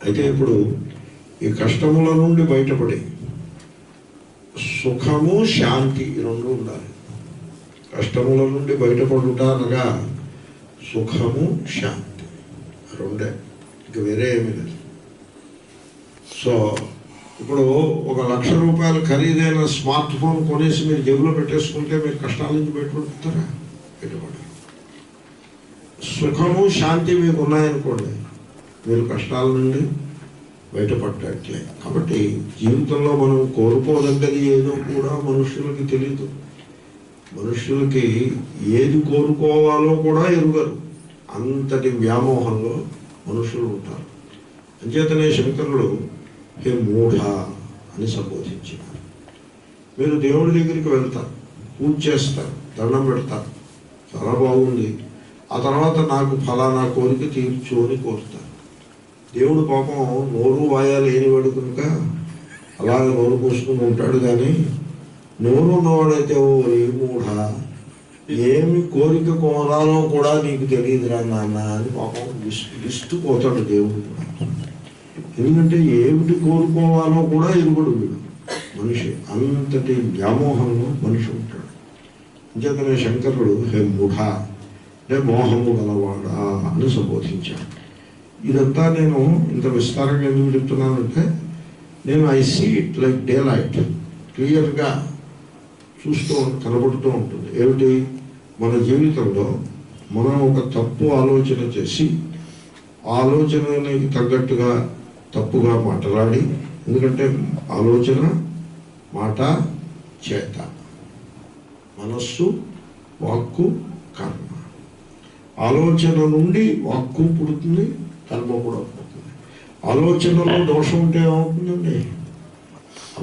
అయితే ఇప్పుడు ఈ కష్టముల నుండి బయటపడి సుఖము, శాంతి ఈ రెండు ఉండాలి. కష్టముల నుండి బయటపడుట అనగా సుఖము, శాంతి రెండే, ఇక వేరే ఏమీ లేదు. సో ఇప్పుడు 1,00,000 రూపాయలు ఖరీదైన స్మార్ట్ ఫోన్ కొనేసి మీరు జేబులో పెట్టేసుకుంటే మీరు కష్టాల నుంచి బయటపడుతారా? బయటపడాలి. సుఖము, శాంతి మీకు ఉన్నాయనుకోండి, మీరు కష్టాల నుండి బయటపడ్డట్లే. కాబట్టి జీవితంలో మనం కోరుకోదగ్గది ఏదో కూడా మనుషులకి తెలియదు. మనుషులకి ఏది కోరుకోవాలో కూడా ఎరుగరు. అంతటి వ్యామోహంలో మనుషులు ఉంటారు. అంచేతనే శంకరుడు హే మూఢ అని సంబోధించినారు. మీరు దేవుడి దగ్గరికి వెళ్తారు, పూజ చేస్తారు, దండం పెడతారు, చాలా బాగుంది. ఆ తర్వాత నాకు ఫలానా కోరిక తీర్చు అని కోరుతారు. దేవుడు పాపం నోరు వాయా లేనివాడు కనుక అలాగే నోరు పోసుకుని ఉంటాడు. కానీ నోరు ఉన్నవాడైతే ఓ ఏ మూఢ, ఏమి కోరిక కోరాలో కూడా నీకు తెలియదురా నాన్న అని పాపం విస్తుపోతాడు దేవుడు కూడా. ఎందుకంటే ఏమిటి కోరుకోవాలో కూడా ఎరుగడు వీడు మనిషి. అంతటి వ్యామోహంలో మనిషి ఉంటాడు. అంచేతనే శంకరుడు హే మూఢ అంటే మోహము గలవాడా అని సంబోధించాడు. ఇదంతా నేను ఇంత విస్తారంగా ఎందుకు చెప్తున్నానంటే, నేను I see it like daylight, క్లియర్గా చూస్తూ కనబడుతూ ఉంటుంది. ఏమిటి? మన జీవితంలో మనం ఒక తప్పు ఆలోచన చేసి ఆలోచనకి తగ్గట్టుగా తప్పుగా మాట్లాడి, ఎందుకంటే ఆలోచన, మాట, చేత, మనస్సు, వాక్కు, కర్మ. ఆలోచన నుండి వాక్కు పుడుతుంది, కర్మ కూడా పుడుతుంది. ఆలోచనలో దోషం ఉంటే ఏమవుతుందండి?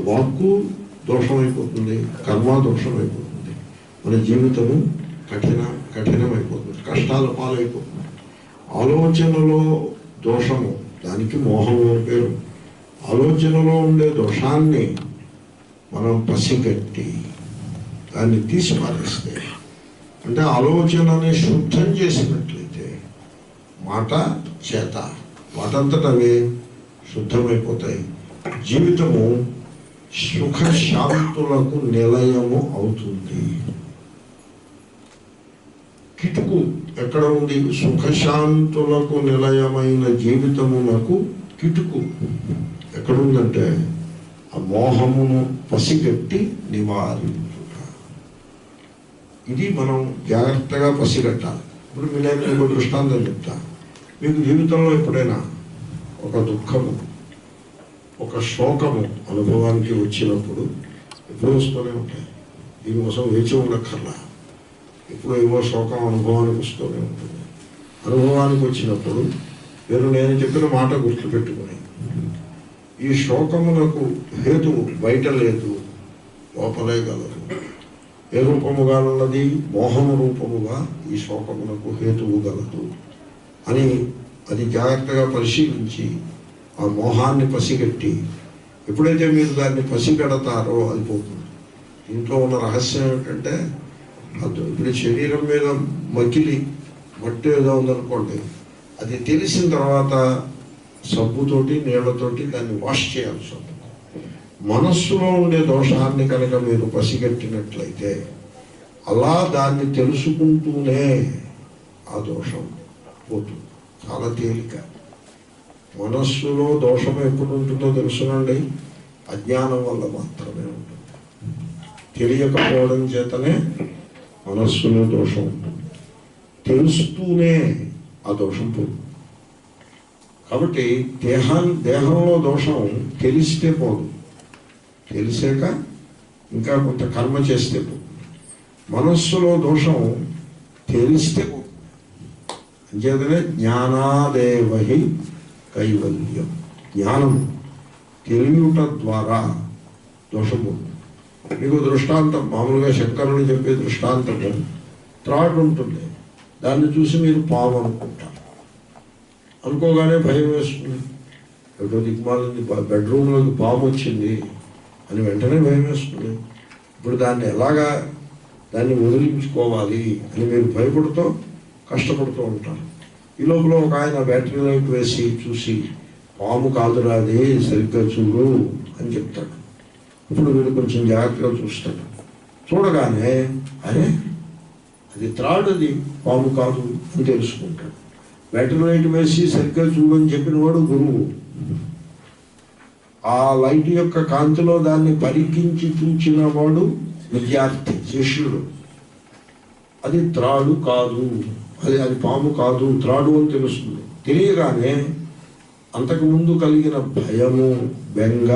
వాక్కు దోషం అయిపోతుంది, కర్మ దోషం అయిపోతుంది. మన జీవితము కఠినమైపోతుంది, కష్టాల పాలైపోతుంది. ఆలోచనలో దోషము, దానికి మోహము అని పేరు. ఆలోచనలో ఉండే దోషాన్ని మనం పసిగట్టి దాన్ని తీసి పారేస్తే, అంటే ఆలోచనని శుద్ధం చేసినట్లయితే మాట చేత వాటంతటవే శుద్ధమైపోతాయి. జీవితము సుఖశాంతులకు నిలయము అవుతుంది. కిటుకు ఎక్కడ ఉంది? సుఖశాంతులకు నిలయమైన జీవితమునకు కిటుకు ఎక్కడుందంటే ఆ మోహమును పసిగట్టి నివారించుట. ఇది మనం జాగ్రత్తగా పసిగట్టాలి. ఇప్పుడు నేను మీకు దృష్టాంతం చెప్తా. మీకు జీవితంలో ఎప్పుడైనా ఒక దుఃఖము, ఒక శోకము అనుభవానికి వచ్చినప్పుడు ఎప్పుడూ వస్తూనే ఉంటాయి. దీనికోసం వేచి ఉండక్కర్లా. ఇప్పుడు ఏవో శోకం అనుభవానికి వస్తూనే ఉంటుంది. అనుభవానికి వచ్చినప్పుడు నేను చెప్పిన మాట గుర్తుపెట్టుకుని, ఈ శోకమునకు హేతువు బయట లేదు, లోపలే గలదు. ఏ రూపముగా ఉన్నది? మోహము రూపముగా ఈ శోకమునకు హేతువు గలదు అని అది జాగ్రత్తగా పరిశీలించి ఆ మోహాన్ని పసిగట్టి, ఎప్పుడైతే మీరు దాన్ని పసిగడతారో అది పోతుంది. ఇంట్లో ఉన్న రహస్యం ఏమిటంటే, ఇప్పుడు శరీరం మీద మట్టి ఏదో ఉందనుకోండి, అది తెలిసిన తర్వాత సబ్బుతోటి నీళ్లతోటి దాన్ని వాష్ చేయాల్సి ఉంటుంది. మనస్సులో ఉండే దోషాన్ని కనుక మీరు పసిగట్టినట్లయితే, అలా దాన్ని తెలుసుకుంటూనే ఆ దోషం పోతుంది. చాలా తేలిక. మనస్సులో దోషం ఎప్పుడు ఉంటుందో తెలుసునండి, అజ్ఞానం వల్ల మాత్రమే ఉంటుంది. తెలియకపోవడం చేతనే మనస్సులో దోషం ఉంటుంది. తెలుస్తూనే ఆ దోషం పోతుంది. కాబట్టి దేహంలో దోషం తెలిస్తే పోదు, తెలిసాక ఇంకా కొంత కర్మ చేస్తే పోతుంది. మనస్సులో దోషం తెలిస్తే పోతుంది. అంచేతనే జ్ఞానాదేవహి కైవల్యం. జ్ఞానం తెలియట ద్వారా దోషం పోతుంది. మీకు దృష్టాంతం, మామూలుగా శంకరుని చెప్పే దృష్టాంతము, త్రాడు ఉంటుంది, దాన్ని చూసి మీరు పాము అనుకుంటారు. అనుకోగానే భయం వేస్తుంది. ఎక్కడో దిగ్మాలింది, బెడ్రూమ్లోకి పాము వచ్చింది అని వెంటనే భయం వేస్తుంది. ఇప్పుడు దాన్ని వదిలించుకోవాలి అని మీరు భయపడుతూ కష్టపడుతూ ఉంటారు. ఈ లోపల ఒక ఆయన బ్యాటరీ లైట్ వేసి చూసి, పాము కాదురా అది, సరిగ్గా చూడు అని చెప్తాడు. ఇప్పుడు వీడు కొంచెం జాగ్రత్తగా చూస్తాడు. చూడగానే అరే అది త్రాడు, అది పాము కాదు అని తెలుసుకుంటాడు. బ్యాటరీ లైట్ వేసి సరిగ్గా చూడని చెప్పిన వాడు గురువు. ఆ లైట్ యొక్క కాంతిలో దాన్ని పరికించి చూచిన వాడు విద్యార్థి, శిష్యుడు. అది త్రాడు కాదు, అది పాము కాదు, త్రాడు అని తెలుస్తుంది. తెలియగానే అంతకుముందు కలిగిన భయము, బెంగ,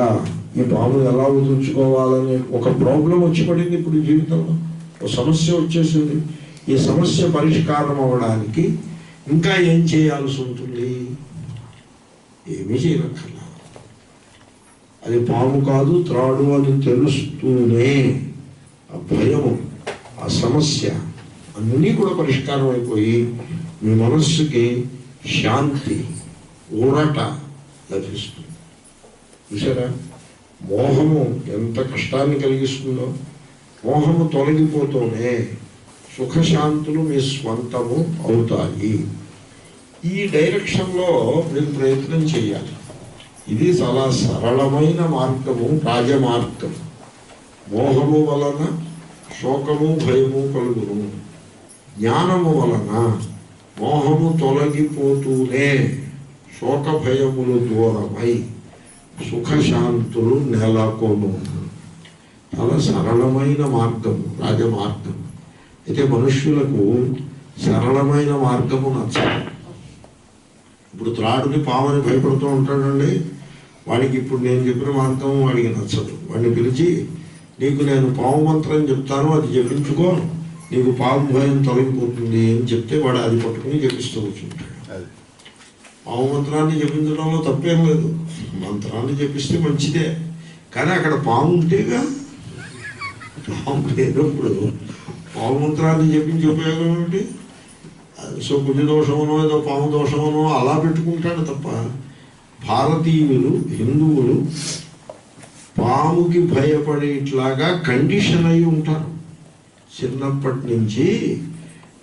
ఈ పాము ఎలా వదులుచుకోవాలనే ఒక ప్రాబ్లం వచ్చి పడింది. ఇప్పుడు జీవితంలో ఒక సమస్య వచ్చేసింది. ఈ సమస్య పరిష్కారం అవ్వడానికి ఇంకా ఏం చేయాల్సి ఉంటుంది? ఏమీ చేయనక్కర్లా. అది పాము కాదు, త్రాడు అని తెలుస్తూనే ఆ భయము, ఆ సమస్య అన్నీ కూడా పరిష్కారం అయిపోయి మీ మనస్సుకి శాంతి, ఊరట లభిస్తుంది. చూసారా, మోహము ఎంత కష్టాన్ని కలిగిస్తుందో. మోహము తొలగిపోతూనే సుఖశాంతులు మీ స్వంతము అవుతాయి. ఈ డైరెక్షన్లో మీరు ప్రయత్నం చేయాలి. ఇది చాలా సరళమైన మార్గము, రాజమార్గం. మోహము వలన శోకము, భయము కలుగును. జ్ఞానము వలన మోహము తొలగిపోతూనే శోక భయములు దూరమై సుఖశాంతులు నెలకొను. చాలా సరళమైన మార్గము, రాజమార్గం. అయితే మనుష్యులకు సరళమైన మార్గము నచ్చదు. ఇప్పుడు త్రాడుని పామని భయపడుతూ ఉంటాడండి. వాడికి ఇప్పుడు నేను చెప్పిన మార్గం వాడికి నచ్చదు. వాడిని పిలిచి, నీకు నేను పాము మంత్రం చెప్తాను, అది జపించుకో, నీకు పాము భయం తొలగిపోతుంది అని చెప్తే వాడు అది పట్టుకుని జపిస్తూ కూర్చుంటాడు. పాము మంత్రాన్ని జపించడంలో తప్పేం లేదు, మంత్రాన్ని జపిస్తే మంచిదే. కానీ అక్కడ పాము ఉంటేగా, పాము లేనప్పుడు పాము మంత్రాన్ని జపించే ఉపయోగం ఏమిటి? సో కుజ దోషమనో ఏదో పాము దోషమనో అలా పెట్టుకుంటాడు తప్ప, భారతీయులు, హిందువులు పాముకి భయపడేట్లాగా కండిషన్ అయి ఉంటారు. చిన్నప్పటి నుంచి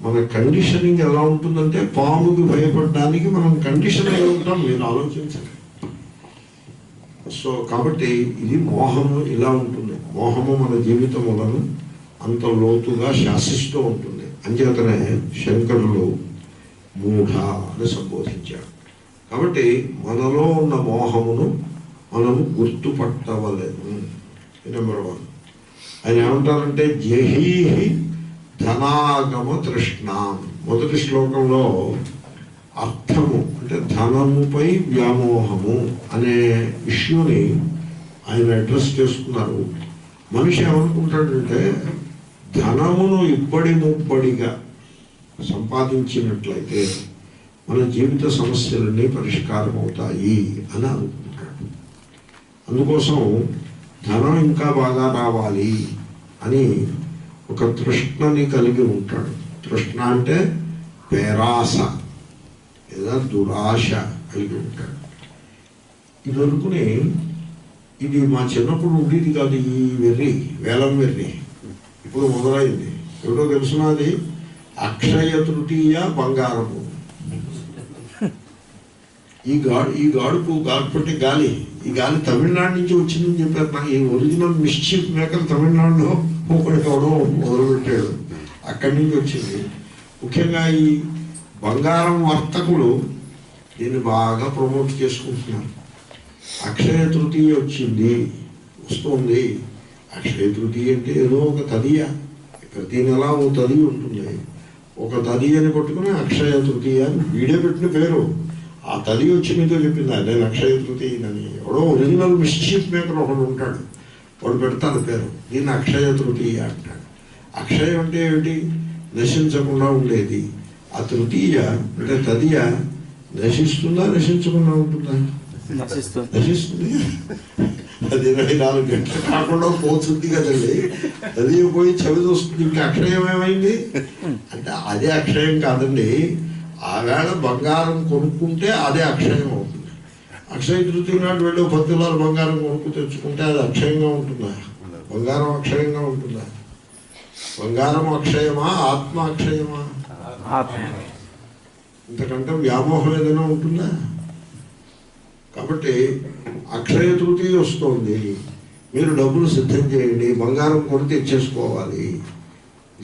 మన కండిషనింగ్ ఎలా ఉంటుందంటే పాముకి భయపడడానికి మనం కండిషన్ అయి ఉంటాం. మీరు ఆలోచించండి. సో కాబట్టి ఇది మోహము ఇలా ఉంటుంది. మోహము మన జీవితములను అంత లోతుగా శాసిస్తూ ఉంటుంది. అంచేతనే శంకరులు మూఢ అని సంబోధించారు. కాబట్టి మనలో ఉన్న మోహమును మనము గుర్తుపట్టవలేము. నెంబర్ 1. ఆయన ఏమంటారంటే జహీహి ధనాగమ తృష్ణ. మొదటి శ్లోకంలో అర్థము అంటే ధనముపై వ్యామోహము అనే ఇష్యూని ఆయన అడ్రస్ చేసుకున్నారు. మనిషి ఏమనుకుంటాడంటే ధనమును ఇబ్బడి ముబ్బడిగా సంపాదించినట్లయితే మన జీవిత సమస్యలన్నీ పరిష్కారం అవుతాయి అని అనుకుంటాడు. అందుకోసం ధనం ఇంకా బాగా రావాలి అని ఒక తృష్ణని కలిగి ఉంటాడు. తృష్ణ అంటే పేరాస లేదా దురాశ కలిగి ఉంటాడు. ఇది అనుకుని ఇది మా చిన్నప్పుడు ఉండేది కాదు, ఈ వెర్రి వేలం వెర్రి ఇప్పుడు మొదలైంది. ఎవరో తెలుసున్నది అక్షయ తృతీయ బంగారము. ఈ గాడుపు గాడుపట్టి గాలి, ఈ గాలి తమిళనాడు నుంచి వచ్చిందని చెప్పారు. నాకు ఈ ఒరిజినల్ మిస్చీఫ్ మేకర్ తమిళనాడులో ఒకటి ఎవడో మొదలుపెట్టాడు, అక్కడి నుంచి వచ్చింది. ముఖ్యంగా ఈ బంగారం వర్తకులు దీన్ని బాగా ప్రమోట్ చేసుకుంటున్నారు. అక్షయ తృతీయ వచ్చింది, వస్తుంది. అక్షయ తృతీయ అంటే ఏదో ఒక తదియ, ప్రతి నెల ఓ తది ఉంటుంది. ఒక తదియని పట్టుకుని అక్షయ తృతీయ అని వీడే పెట్టిన పేరు. ఆ తది వచ్చి మీతో చెప్పింది నేను అక్షయ తృతీయని. ఎవడో ఒరిజినల్ మిస్చీఫ్ మేకర్ ఒకడు ఉంటాడు, వాడు పెడతాడు పేరు. దీన్ని అక్షయ తృతీయ అంటాడు. అక్షయం అంటే ఏమిటి? నశించకుండా ఉండేది. ఆ తృతీయ అంటే తదియ నశిస్తుందా నశించకుండా ఉంటుందా? నశిస్తుంది. అది 24 గంటలు కాకుండా పోతుంది కదండి. అది పోయి చవి వస్తుంది. ఇంకా అక్షయం ఏమైంది అంటే అదే అక్షయం కాదండి. ఆవేళ బంగారం కొనుక్కుంటే అదే అక్షయం అవుతుంది. అక్షయ తృతీయ నాడు వెళ్ళి 10 తులాల బంగారం కొనుక్కు తెచ్చుకుంటే అది అక్షయంగా ఉంటుందా? బంగారం అక్షయంగా ఉంటుందా? బంగారం అక్షయమా, ఆత్మ అక్షయమా? ఇంతకంటే వ్యామోహం ఏదైనా ఉంటుందా? కాబట్టి అక్షయ తృతీయ వస్తుంది, మీరు డబ్బులు సిద్ధం చేయండి, బంగారం కొని తెచ్చేసుకోవాలి.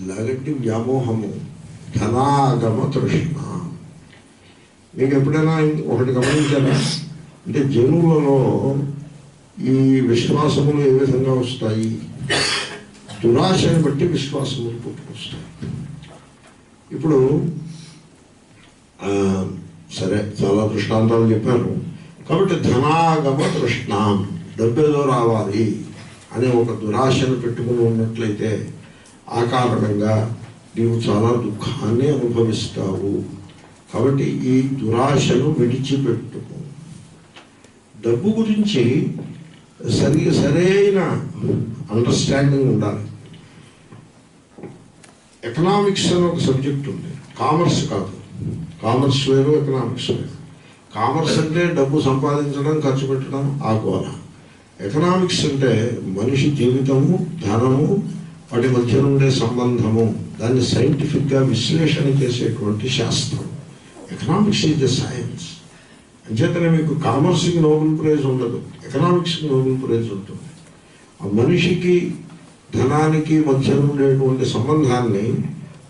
ఇలాగంటి వ్యామోహము, ధనాగమ తృష్ణ. మీకు ఎప్పుడైనా ఒకటి గమనించారా అంటే జనులలో ఈ విశ్వాసములు ఏ విధంగా వస్తాయి? దురాశని బట్టి విశ్వాసములు పుట్టుకొస్తాయి. ఇప్పుడు సరే చాలా దృష్టాంతాలు చెప్పాను. కాబట్టి ధనాగమ తృష్ణ, డబ్బేదో రావాలి అనే ఒక దురాశను పెట్టుకుని ఉన్నట్లయితే ఆ కారణంగా నీవు చాలా దుఃఖాన్ని అనుభవిస్తావు. కాబట్టి ఈ దురాశను విడిచిపెట్టుకు. డబ్బు గురించి సరైన అండర్స్టాండింగ్ ఉండాలి. ఎకనామిక్స్ అని ఒక సబ్జెక్ట్ ఉంది, కామర్స్ కాదు. కామర్స్ వేరు, ఎకనామిక్స్ వేరు. కామర్స్ అంటే డబ్బు సంపాదించడం, ఖర్చు పెట్టడం, ఆ గోల. ఎకనామిక్స్ అంటే మనిషి జీవితము, ధనము, వాటి మధ్య ఉండే సంబంధము, దాన్ని సైంటిఫిక్గా విశ్లేషణ చేసేటువంటి శాస్త్రం. Economics is the science. అంచేతనే మీకు కామర్స్కి నోబెల్ ప్రైజ్ ఉండదు, ఎకనామిక్స్కి నోబెల్ ప్రైజ్ ఉంటుంది. ఆ మనిషికి ధనానికి మధ్య ఉండేటువంటి సంబంధాన్ని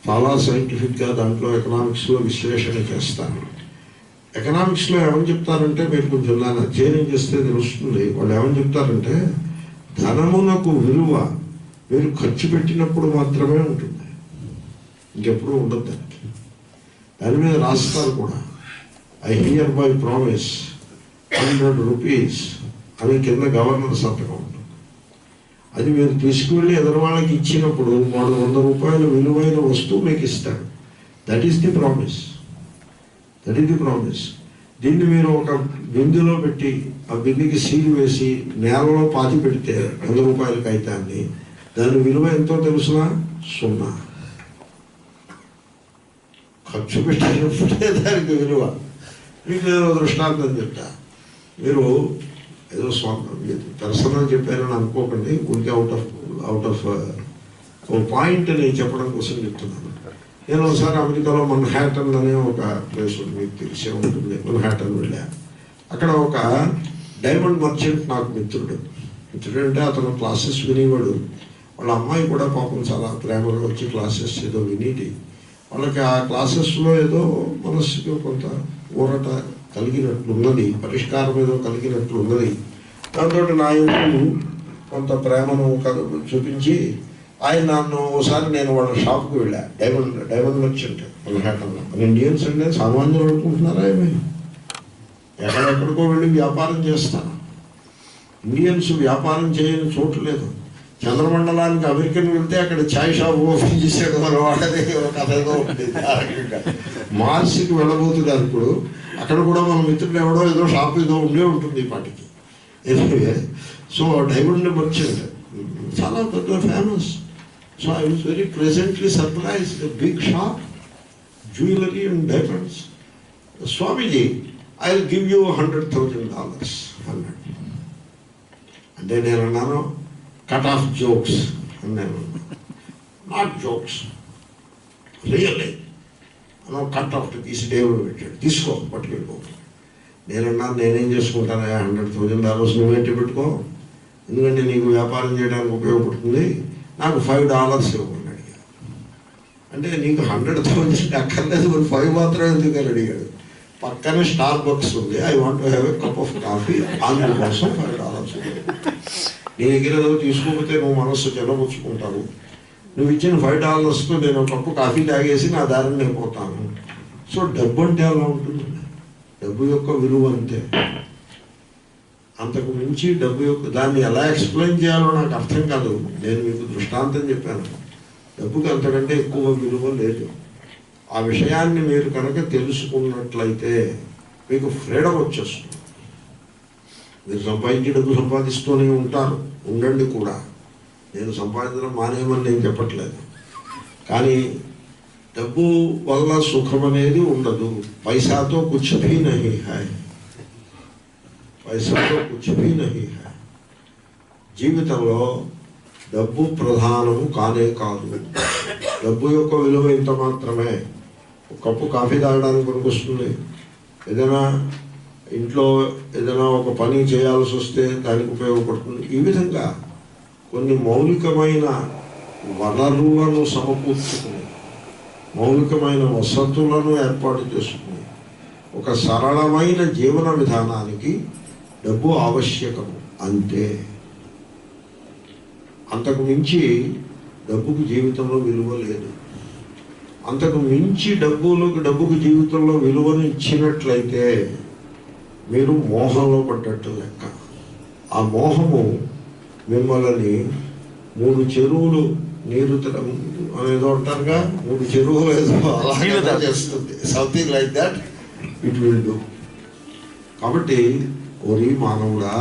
చాలా సైంటిఫిక్గా దాంట్లో ఎకనామిక్స్లో విశ్లేషణ చేస్తారు. ఎకనామిక్స్లో ఏమని చెప్తారంటే, మీరు కొంచెం దాన్ని అధ్యయనం చేస్తే తెలుస్తుంది. వాళ్ళు ఏమని చెప్తారంటే ధనమునకు విలువ మీరు ఖర్చు పెట్టినప్పుడు మాత్రమే ఉంటుంది, ఇంకెప్పుడు ఉండదు. దాని మీద రాస్తారు కూడా, I here by promise 100 rupees అని కింద గవర్నర్ సంతకం ఉంటుంది. అది మీరు తీసుకువెళ్ళి ఎదురు వాళ్ళకి ఇచ్చినప్పుడు వాడు 100 రూపాయల విలువైన వస్తువు మీకు ఇస్తాడు. That is the promise. That is the promise. దీన్ని మీరు ఒక బిందులో పెట్టి ఆ బిందుకి సీల్ వేసి నేలలో పాతి పెడితే 100 రూపాయల కాగితాన్ని, దాని విలువ ఎంతో తెలుసునా? 0. ఖర్చు పెట్టినప్పుడే దానికి విలువ. మీకు నేను దృష్టాంతం చెప్తా. మీరు ఏదో పర్సనల్ చెప్పారని అనుకోకండి, ఊరికే అవుట్ ఆఫ్ ఓ పాయింట్ నేను చెప్పడం కోసం చెప్తున్నాను. నేను ఒకసారి అమెరికాలో మన్హాటన్ అనే ఒక ప్లేస్ ఉంది, మీకు తెలిసే ఉంటుంది. మన్హాటన్ వెళ్ళా. అక్కడ ఒక డైమండ్ మర్చెంట్ నాకు మిత్రుడు అంటే అతను క్లాసెస్ వినేవాడు. వాళ్ళ అమ్మాయి కూడా పాపం చాలా ప్రేమగా వచ్చి క్లాసెస్ ఏదో వినేది. వాళ్ళకి ఆ క్లాసెస్లో ఏదో మనస్సుకి కొంత ఊరట కలిగినట్లున్నది, పరిష్కారం ఏదో కలిగినట్లున్నది. దాంతో నా యొక్క కొంత ప్రేమను చూపించి ఆయన నన్ను ఒకసారి నేను వాళ్ళ షాప్కి వెళ్ళా. Diamond merchant మన్హాటన్లో. ఇండియన్స్ అంటే సామాన్యులు అనుకుంటున్నారా ఏమి? ఎక్కడెక్కడికో వెళ్ళి వ్యాపారం చేస్తాను. ఇండియన్స్ వ్యాపారం చేయని చోటు లేదు. చంద్రమండలానికి అమెరికన్ వెళ్తే అక్కడ ఛాయ్ షాప్ ఓపెన్ చేసాడు మన వాళ్ళది ఒక కథ ఏదో ఉంటుంది. ఆ రకంగా మార్చికి వెళ్ళబోతున్నారు. ఇప్పుడు అక్కడ కూడా మన మిత్రుడు ఎవడో ఏదో షాప్ ఏదో ఉండే ఉంటుంది పాటికి. ఎనివే, సో డైమండ్ మర్చెంట్ చాలా పెద్ద famous. So I was very pleasantly surprised. Big shop, jewellery and diamonds. Swamiji, I will give you $100,000 అన్నాడు. అంటే నేను అన్నాను, కట్ ఆఫ్ జోక్స్ అన్నాను. నాట్ జోక్స్, రియల్లీ అన్నా. కట్ ఆఫ్ తీసి దేవుడు పెట్టాడు, తీసుకో పట్టుకెళ్ళిపో. నేనన్నాను, నేనేం చేసుకుంటాను $100,000, నువ్వేంటి పెట్టుకో, ఎందుకంటే నీకు వ్యాపారం చేయడానికి ఉపయోగపడుతుంది, నాకు $5 ఇవ్వమని అడిగాడు. అంటే నీకు 100,000 అక్కర్లేదు, మరి 5 మాత్రం ఎందుకని అడిగాడు. పక్కనే స్టార్ బక్స్ ఉంది, I want to have a cup of coffee, అందుకోసం $5. నీ దగ్గర ఏదో తీసుకోకపోతే నువ్వు మనస్సు చెలబుచ్చుకుంటావు. నువ్వు ఇచ్చిన $5తో నేను ఒక కప్పు కాఫీ తాగేసి నా దారిని నేను పోతాను. సో డబ్బు అంటే అలా ఉంటుంది. డబ్బు యొక్క విలువ అంతే. అంతకు మించి డబ్బు యొక్క దాన్ని ఎలా ఎక్స్ప్లెయిన్ చేయాలో నాకు అర్థం కాదు. నేను మీకు దృష్టాంతం చెప్పాను. డబ్బుకి అంతకంటే ఎక్కువ విలువ లేదు. ఆ విషయాన్ని మీరు కనుక తెలుసుకున్నట్లయితే మీకు ఫ్రీడమ్ వచ్చేస్తుంది. మీరు సంపాదించి డబ్బు సంపాదిస్తూనే ఉంటారు, ఉండండి కూడా. నేను సంపాదించడం మానేయమని నేను చెప్పట్లేదు. కానీ డబ్బు వల్ల సుఖం అనేది ఉండదు. పైసాతో కుచ్ భీ నహీ హై, పైసాతో కుచ్ భీ నహీ హై. జీవితంలో డబ్బు ప్రధానము కానే కాదు. డబ్బు యొక్క విలువ ఇంత మాత్రమే. ఒక కప్పు కాఫీ తాగడానికి పనికొస్తుంది. ఏదైనా ఇంట్లో ఏదైనా ఒక పని చేయాల్సి వస్తే దానికి ఉపయోగపడుతుంది. ఈ విధంగా కొన్ని మౌలికమైన వనరులను సమకూర్చుకుని, మౌలికమైన వసతులను ఏర్పాటు చేసుకుని ఒక సరళమైన జీవన విధానానికి డబ్బు ఆవశ్యకము, అంతే. అంతకు మించి డబ్బుకు జీవితంలో విలువ లేదు. అంతకు మించి డబ్బుకు జీవితంలో విలువను ఇచ్చినట్లయితే మీరు మోహంలో పడ్డట్టు లెక్క. ఆ మోహము మిమ్మల్ని 3 చెరువులు నీరు అనేదో అంటారుగా, 3 చెరువులు ఏదో అలాగే చేస్తుంది. Something like that it will do. కాబట్టి ఓరి మానవుడా,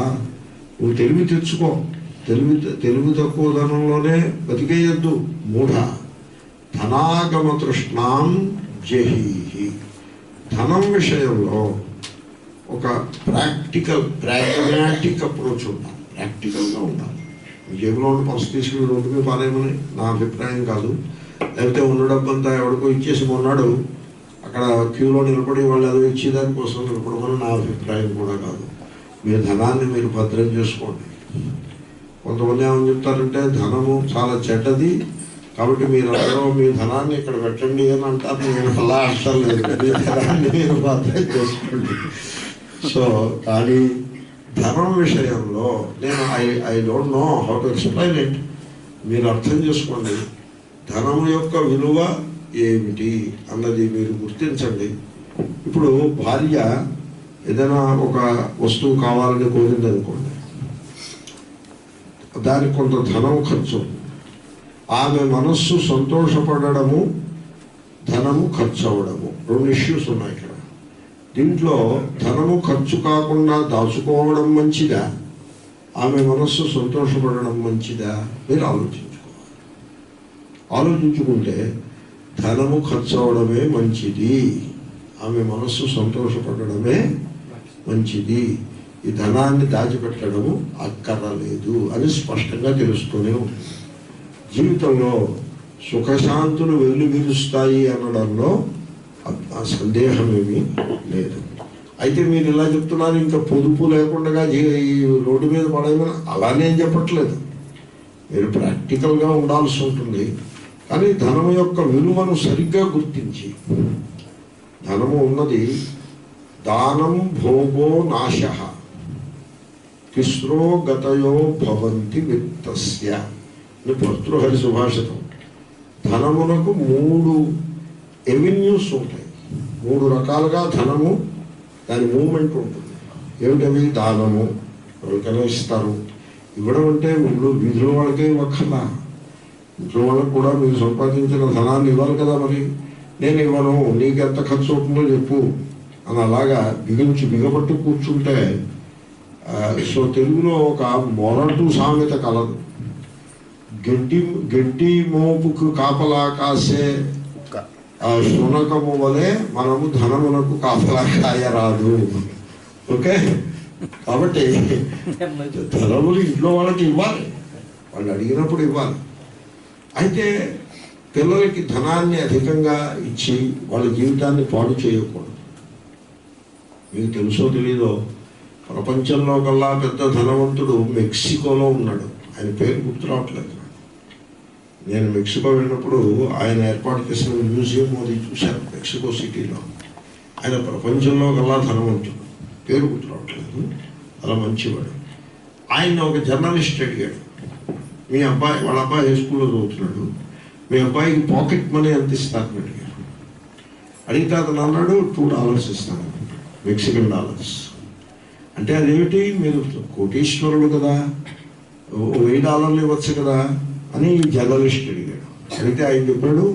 నువ్వు తెలివి తెచ్చుకో. తెలివి తక్కువ ధనంలోనే బతికేయద్దు. మూఢ ధనాగమ తృష్ణాం జహీహి. ధనం విషయంలో ఒక ప్రాగ్మాటిక్ అప్రోచ్ ఉండాలి. ప్రాక్టికల్గా ఉండాలి. మీ జేబులో ఉన్న పర్సు తీసుకుని రోడ్డు మీద పారేయమని నా అభిప్రాయం కాదు. లేకపోతే ఉన్న డబ్బంతా ఎవరికో ఇచ్చేసి ఉన్నాడు అక్కడ క్యూలో నిలబడి వాళ్ళు ఏదో ఇచ్చేదానికోసం నిలబడమని నా అభిప్రాయం కూడా కాదు. మీ ధనాన్ని మీరు భద్రం చేసుకోండి. కొంతమంది ఏమని చెప్తారంటే ధనము చాలా చెడ్డది, కాబట్టి మీరందరూ మీ ధనాన్ని ఇక్కడ పెట్టండి అని అంటారు. నేను అలా అంటలేదు. మీ ధనాన్ని మీరు భద్రం చేసుకోండి. సో కానీ ధనం విషయంలో నేను I don't know how to explain it. మీరు అర్థం చేసుకోండి. ధనం యొక్క విలువ ఏమిటి అన్నది మీరు గుర్తించండి. ఇప్పుడు భార్య ఏదైనా ఒక వస్తువు కావాలని కోరింది అనుకోండి, దానికి కొంత ధనం ఖర్చు. ఆమె మనస్సు సంతోషపడము, ధనము ఖర్చు అవ్వడము, 2 ఇష్యూస్ ఉన్నాయి ఇక్కడ. దీంట్లో ధనము ఖర్చు కాకుండా దాచుకోవడం మంచిదా, ఆమె మనస్సు సంతోషపడడం మంచిదా మీరు ఆలోచించుకోవాలి. ఆలోచించుకుంటే ధనము ఖర్చు అవడమే మంచిది, ఆమె మనస్సు సంతోషపడడమే మంచిది. ఈ ధనాన్ని దాచిపెట్టడము అక్కర్లేదు అని స్పష్టంగా తెలుస్తూనే ఉంటుంది. జీవితంలో సుఖశాంతులు వెల్లువిరుస్తాయి అనడంలో ఆ సందేహం ఏమీ లేదు. అయితే మీరు ఇలా చెప్తున్నారు, ఇంకా పొదుపు లేకుండా ఈ రోడ్డు మీద పడేమని అలానే ఏం చెప్పట్లేదు. మీరు ప్రాక్టికల్గా ఉండాల్సి ఉంటుంది. కానీ ధనము యొక్క విలువను సరిగ్గా గుర్తించి, ధనము ఉన్నది దానం భోగో నాశ తిస్రో గతయో భవంతి విత్తస్య అని భర్తృహరి సుభాషితం. ధనమునకు 3 ఎవెన్యూస్ ఉంటాయి. 3 రకాలుగా ధనము దాని మూమెంట్ ఉంటుంది. ఏమిటవి? దానము, ఎవరికైనా ఇస్తారు. ఇవ్వడం అంటే ఇప్పుడు వీధిలో వాళ్ళకే ఇవ్వక్కర్లా, ఇంట్లో వాళ్ళకు కూడా మీరు సంపాదించిన ధనాన్ని ఇవ్వాలి కదా. మరి నేను ఇవ్వను, నీకు ఎంత ఖర్చు అవుతుందో చెప్పు అని అలాగా బిగపట్టు కూర్చుంటే, సో తెలుగులో ఒక మొరటు సామెత కలదు. గడ్డి మోపుకు కాపలా కాసే శునకము వలె మనము ధనమునకు కాపలా కాయరాదు. ఓకే, కాబట్టి ధనములు ఇంట్లో వాళ్ళకి ఇవ్వాలి, వాళ్ళు అడిగినప్పుడు ఇవ్వాలి. అయితే పిల్లలకి ధనాన్ని అధికంగా ఇచ్చి వాళ్ళ జీవితాన్ని పాడు చేయకూడదు. మీకు తెలుసో తెలీదో, ప్రపంచంలో కల్లా పెద్ద ధనవంతుడు మెక్సికోలో ఉన్నాడు. ఆయన పేరు గుర్తు రావట్లేదు. నేను మెక్సికో వెళ్ళినప్పుడు ఆయన ఏర్పాటు చేసిన మ్యూజియం అది చూశాను మెక్సికో సిటీలో. ఆయన ప్రపంచంలో కల్లా ధనవంతుడు, పేరు గుర్తు రావట్లేదు, అలా మంచివాడు. ఆయన ఒక జర్నలిస్ట్ అడిగాడు, మీ అబ్బాయి, వాళ్ళ అబ్బాయి హై స్కూల్లో చదువుతున్నాడు, మీ అబ్బాయికి పాకెట్ మనీ ఎంత ఇస్తారని అడిగారు. అడిగితే అతను అన్నాడు $2 ఇస్తాను, మెక్సికన్ డాలర్స్. అంటే అదేమిటి, మీరు కోటీశ్వరులు కదా, $1000 ఇవ్వచ్చు కదా అని జర్నలిస్ట్ అడిగాడు. అడిగితే ఆయన చెప్పాడు,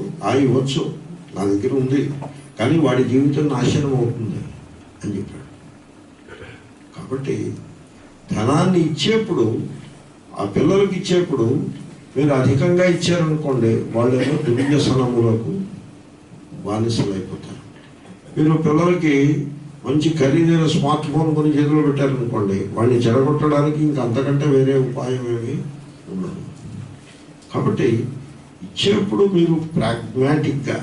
ఇవ్వచ్చు, నా దగ్గర ఉంది, కానీ వాడి జీవితం నాశనం అవుతుంది అని చెప్పాడు. కాబట్టి ధనాన్ని ఇచ్చేప్పుడు, ఆ పిల్లలకి ఇచ్చేప్పుడు మీరు అధికంగా ఇచ్చారనుకోండి, వాళ్ళేమో దుర్వ్యసనములకు బానిసలు అయిపోతారు. మీరు పిల్లలకి మంచి ఖరీదైన స్మార్ట్ ఫోన్ కొని చేతిలో పెట్టారనుకోండి, వాడిని చెడగొట్టడానికి ఇంకా అంతకంటే వేరే ఉపాయం ఏమీ ఉండదు. కాబట్టి ఇచ్చేప్పుడు మీరు ప్రాగ్మాటిక్గా,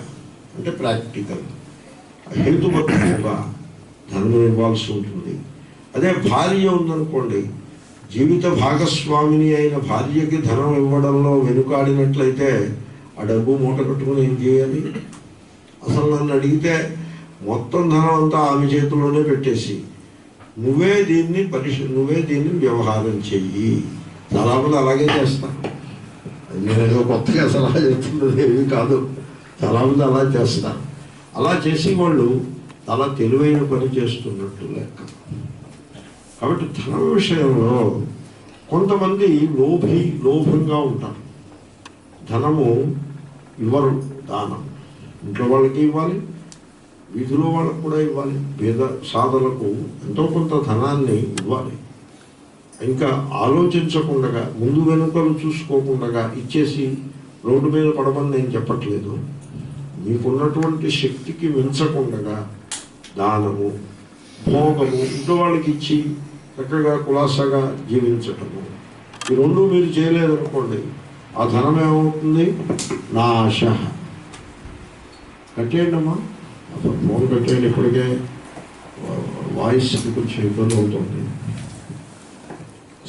అంటే ప్రాక్టికల్, హేతుబద్ధంగా ధనం ఇవ్వాల్సి ఉంటుంది. అదే భార్య ఉందనుకోండి, జీవిత భాగస్వామిని అయిన భార్యకి ధనం ఇవ్వడంలో వెనుకాడినట్లయితే ఆ డబ్బు మూట కట్టుకుని ఏం చేయాలి? అసలు నన్ను అడిగితే మొత్తం ధనం అంతా ఆమె చేతుల్లోనే పెట్టేసి నువ్వే దీన్ని వ్యవహారం చెయ్యి. చాలామంది అలాగే చేస్తారు. నేనేదో కొత్తగా సలహా చెప్తున్నది ఏమీ కాదు, చాలామంది అలా చేస్తారు. అలా చేసి వాళ్ళు చాలా తెలివైన పని చేస్తున్నట్టు లెక్క. కాబట్టి ధనం విషయంలో కొంతమంది లోభంగా ఉంటారు. ధనము ఇవ్వరు, దానం ఇంట్లో వాళ్ళకి ఇవ్వాలి, వీధిలో వాళ్ళకు కూడా ఇవ్వాలి. పేద సాధనకు ఎంతో కొంత ధనాన్ని ఇవ్వాలి. ఇంకా ఆలోచించకుండా, ముందు వెనుకలు చూసుకోకుండా ఇచ్చేసి రోడ్డు మీద పడమని నేను చెప్పట్లేదు. మీకున్నటువంటి శక్తికి మించకుండా దానము, భోగము, ఇంట్లో వాళ్ళకి ఇచ్చి చక్కగా కులాసాగా జీవించటము, ఈ రెండు మీరు చేయలేదనుకోండి, ఆ ధనం ఏమవుతుంది? నాశ. కట్టేయండి అమ్మా, ఫోన్ కట్టేయండి. ఇప్పటికే వాయిస్కి కొంచెం ఇబ్బంది అవుతుంది.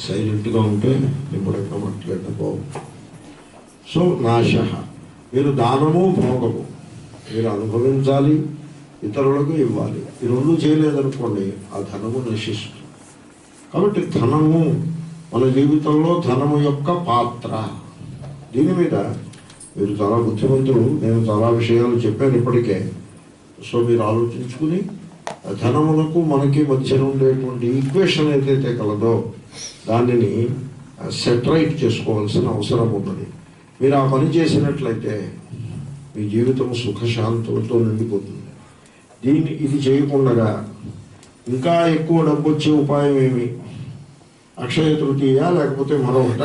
సైలెంట్గా ఉంటే ఎప్పుడెక్కడ మాట్లాడకపో. సో నాశ, మీరు దానము భోగము మీరు అనుభవించాలి, ఇతరులకు ఇవ్వాలి. ఈ రెండు చేయలేదనుకోండి, ఆ ధనము నశిస్తుంది. కాబట్టి ధనము మన జీవితంలో ధనము యొక్క పాత్ర, దీని మీద మీరు చాలా బుద్ధిమంతులు. నేను చాలా విషయాలు చెప్పాను ఇప్పటికే. సో మీరు ఆలోచించుకుని ధనమునకు మనకి మధ్యన ఉండేటువంటి ఈక్వేషన్ ఏదైతే కలదో దానిని సెటరైట్ చేసుకోవాల్సిన అవసరం ఉన్నది. మీరు ఆ పని చేసినట్లయితే మీ జీవితం సుఖశాంతులతో నిండిపోతుంది. ఇది చేయకుండా ఇంకా ఎక్కువ డబ్బు వచ్చే ఉపాయం ఏమి? అక్షయ తృతీయ లేకపోతే మరొకట,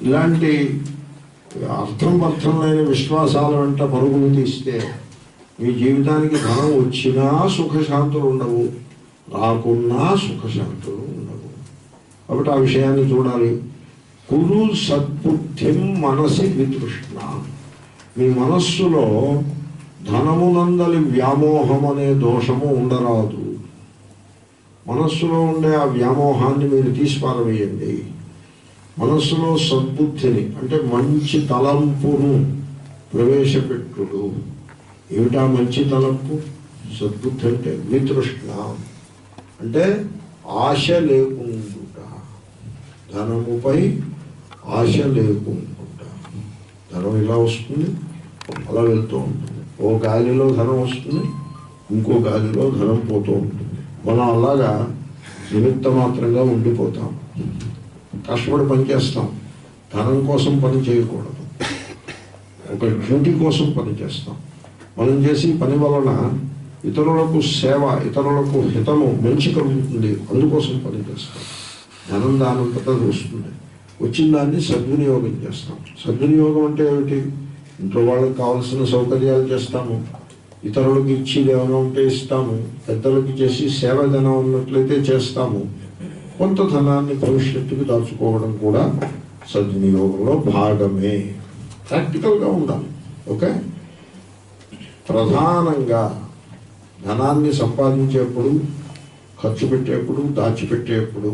ఇలాంటి అర్థం లేని విశ్వాసాల వెంట పరుగులు తీస్తే మీ జీవితానికి ధనం వచ్చినా సుఖశాంతులు ఉండవు, రాకున్నా సుఖశాంతులు ఉండవు. కాబట్టి ఆ విషయాన్ని చూడాలి. కురు సద్బుద్ధిం మనసి వితృష్ణ. మీ మనస్సులో ధనమునందలి వ్యామోహం అనే దోషము ఉండరాదు. మనస్సులో ఉండే ఆ వ్యామోహాన్ని మీరు తీసి పారవేయండి. మనస్సులో సద్బుద్ధిని అంటే మంచి తలంపును ప్రవేశపెట్టుడు. ఏమిటా మంచి తలంపు? సద్బుద్ధి అంటే వితృష్ణ అంటే ఆశ లేకుండుట. ధనముపై ఆశ లేకుండుట. ధనం ఇలా వస్తుంది, అలా వెళ్తూ ఉంటుంది. ఓ గాలిలో ధనం వస్తుంది, ఇంకో గాలిలో ధనం పోతూ ఉంటుంది. మనం అలాగా నిమిత్త మాత్రంగా ఉండిపోతాం. కష్టపడి పనిచేస్తాం, ధనం కోసం పని చేయకూడదు. ఒక డ్యూటీ కోసం పని చేస్తాం. మనం చేసి పని వలన ఇతరులకు సేవ, ఇతరులకు హితము మంచి కలుగుతుంది, అందుకోసం పని చేస్తాం. ధనం దానంతటా వస్తుంది. వచ్చిన దాన్ని సద్వినియోగం చేస్తాం. సద్వినియోగం అంటే ఏమిటి? ఇంట్లో వాళ్ళకి కావాల్సిన సౌకర్యాలు చేస్తాము, ఇతరులకు ఇచ్చేది ఏమైనా ఉంటే ఇస్తాము, పెద్దలకి చేసి సేవ ధనం ఉన్నట్లయితే చేస్తాము. కొంత ధనాన్ని భవిష్యత్తుకు దాచుకోవడం కూడా సద్వినియోగంలో భాగమే. ప్రాక్టికల్గా ఉండాలి. ఓకే. ప్రధానంగా ధనాన్ని సంపాదించేప్పుడు, ఖర్చు పెట్టేప్పుడు, దాచిపెట్టేప్పుడు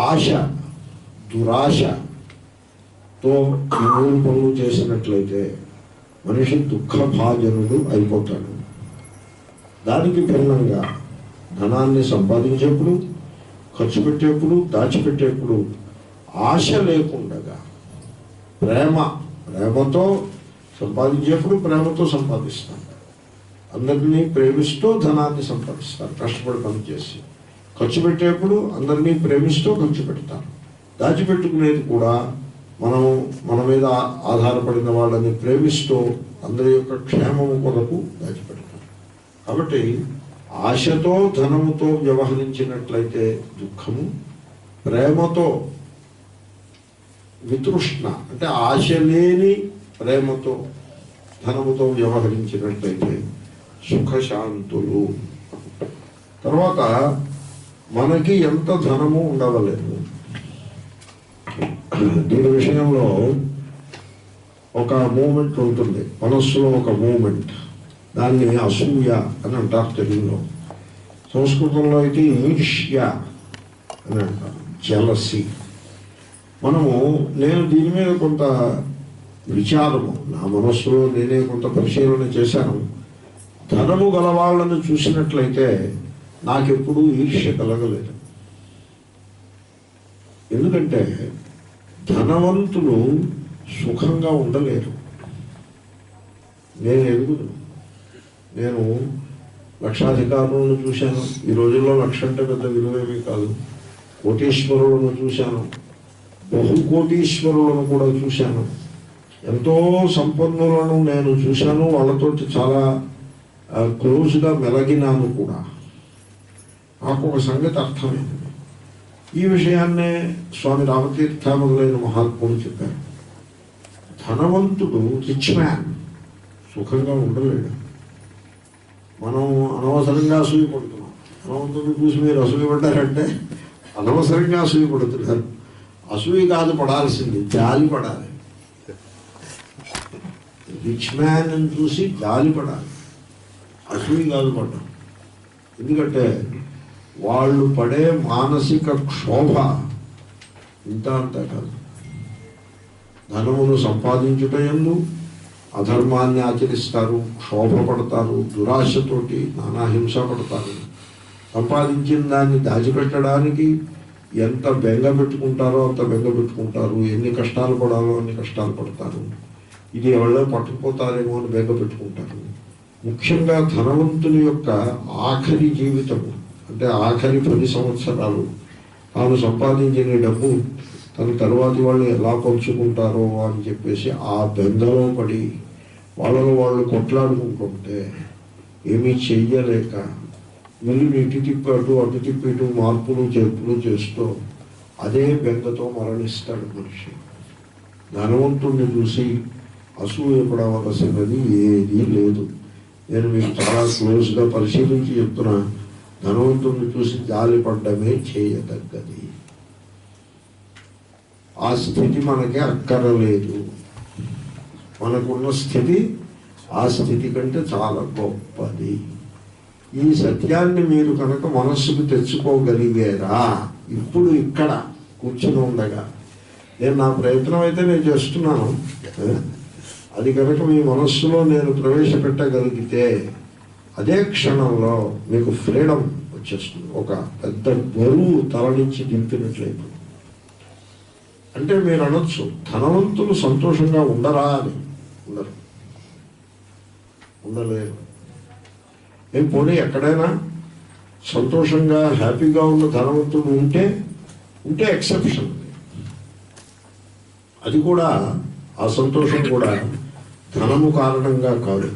ఆశ, దురాశతో ఈ మూడు పనులు చేసినట్లయితే మనిషి దుఃఖభాజనుడు అయిపోతాడు. దానికి భిన్నంగా ధనాన్ని సంపాదించేప్పుడు, ఖర్చు పెట్టేప్పుడు, దాచిపెట్టేప్పుడు ఆశ లేకుండగా ప్రేమతో సంపాదించేప్పుడు ప్రేమతో సంపాదిస్తాను. అందరినీ ప్రేమిస్తూ ధనాన్ని సంపాదిస్తాను కష్టపడి పనిచేసి. ఖర్చు పెట్టేప్పుడు అందరినీ ప్రేమిస్తూ ఖర్చు పెడతాను. దాచిపెట్టుకునేది కూడా మన మీద ఆధారపడిన వాళ్ళని ప్రేమిస్తూ అందరి యొక్క క్షేమము కొరకు దాచిపెడతాను. కాబట్టి ఆశతో ధనముతో వ్యవహరించినట్లయితే దుఃఖము, ప్రేమతో వితృష్ణ అంటే ఆశ లేని ప్రేమతో ధనముతో వ్యవహరించినట్లయితే సుఖశాంతులు. తర్వాత మనకి ఎంత ధనము ఉండవలేదు. దీని విషయంలో ఒక మూమెంట్ ఉంటుంది మనస్సులో, ఒక మూమెంట్. దాన్ని అసూయ అని అంటారు తెలుగులో. సంస్కృతంలో అయితే ఈర్ష్య అని అంటారు, జెలసీ. నేను దీని మీద కొంత విచారము, నా మనస్సులో నేనే కొంత పరిశీలన చేశాను. ధనము గలవాళ్ళను చూసినట్లయితే నాకెప్పుడూ ఈర్ష్య కలగలేదు. ఎందుకంటే ధనవంతులు సుఖంగా ఉండలేరు. నేను లక్షాధికారులను చూశాను. ఈ రోజుల్లో లక్ష అంటే పెద్ద విలువేమీ కాదు. కోటీశ్వరులను చూశాను, బహుకోటీశ్వరులను కూడా చూశాను. ఎంతో సంపన్నులను నేను చూశాను. వాళ్ళతోటి చాలా క్లోజ్గా మెలగినాను కూడా. నాకు ఒక సంగతి అర్థమైంది. ఈ విషయాన్నే స్వామి రామతీర్థ మొదలైన మహాత్ములు చెప్పారు. ధనవంతుడు, రిచ్ మ్యాన్ సుఖంగా ఉండలేడు. మనం అనవసరంగా అసూయపడుతున్నాం. ధనవంతుడు చూసి మీరు అసూయపడ్డారంటే అనవసరంగా అసూయపడుతున్నారు. అసూయ కాదు పడాల్సింది, జాలి పడాలి. రిచ్ మ్యాన్ అని చూసి జాలి పడాలి, అసూయ కాదు పడ్డాం. ఎందుకంటే వాళ్ళు పడే మానసిక క్షోభ ఇంత అంతా కాదు. ధనమును సంపాదించుటయందు అధర్మాన్ని ఆచరిస్తారు, క్షోభపడతారు, దురాశతోటి నానా హింస పడతారు. సంపాదించిన దాన్ని దాచిపెట్టడానికి ఎంత బెంగ పెట్టుకుంటారో అంత బెంగ పెట్టుకుంటారు. ఎన్ని కష్టాలు పడాలో అన్ని కష్టాలు పడతారు. ఇది ఎవరో పట్టుకుపోతారేమో అని బెంగ పెట్టుకుంటారు. ముఖ్యంగా ధనవంతుని యొక్క ఆఖరి జీవితము అంటే ఆఖరి 10 సంవత్సరాలు తాను సంపాదించిన డబ్బు తన తరువాతి వాళ్ళు ఎలా పంచుకుంటారో అని చెప్పేసి ఆ బెంగలో పడి వాళ్ళలో వాళ్ళు కొట్లాడుకుంటుంటే ఏమీ చెయ్యలేక మిల్లుని ఇటు తిప్పాడు అటు తిప్పిటు మార్పులు చేర్పులు చేస్తూ అదే బెంగతో మరణిస్తాడు మనిషి. ధనవంతుడిని చూసి అసూయపడవలసినది ఏదీ లేదు. నేను మీకు చాలా క్లోజ్గా పరిశీలించి చెప్తున్నా. ధనవంతుడిని చూసి జాలిపడ్డమే చేయదగ్గది. ఆ స్థితి మనకి అక్కరలేదు. మనకున్న స్థితి ఆ స్థితి కంటే చాలా గొప్పది. ఈ సత్యాన్ని మీరు కనుక మనస్సుకు తెచ్చుకోగలిగారా, ఇప్పుడు ఇక్కడ కూర్చుని ఉండగా, నేను నా ప్రయత్నం అయితే నేను చేస్తున్నాను, అది కనుక మీ మనస్సులో నేను ప్రవేశపెట్టగలిగితే అదే క్షణంలో మీకు ఫ్రీడమ్ వచ్చేస్తుంది. ఒక పెద్ద బరువు తల నుంచి దింపినట్లయితే. అంటే మీరు అనొచ్చు, ధనవంతులు సంతోషంగా ఉండరా అని. ఉండలేరు. ఏం పోనీ ఎక్కడైనా సంతోషంగా హ్యాపీగా ఉన్న ధనవంతుడు ఉంటే ఎక్సెప్షన్. అది కూడా ఆ సంతోషం కూడా ధనము కారణంగా కాదు.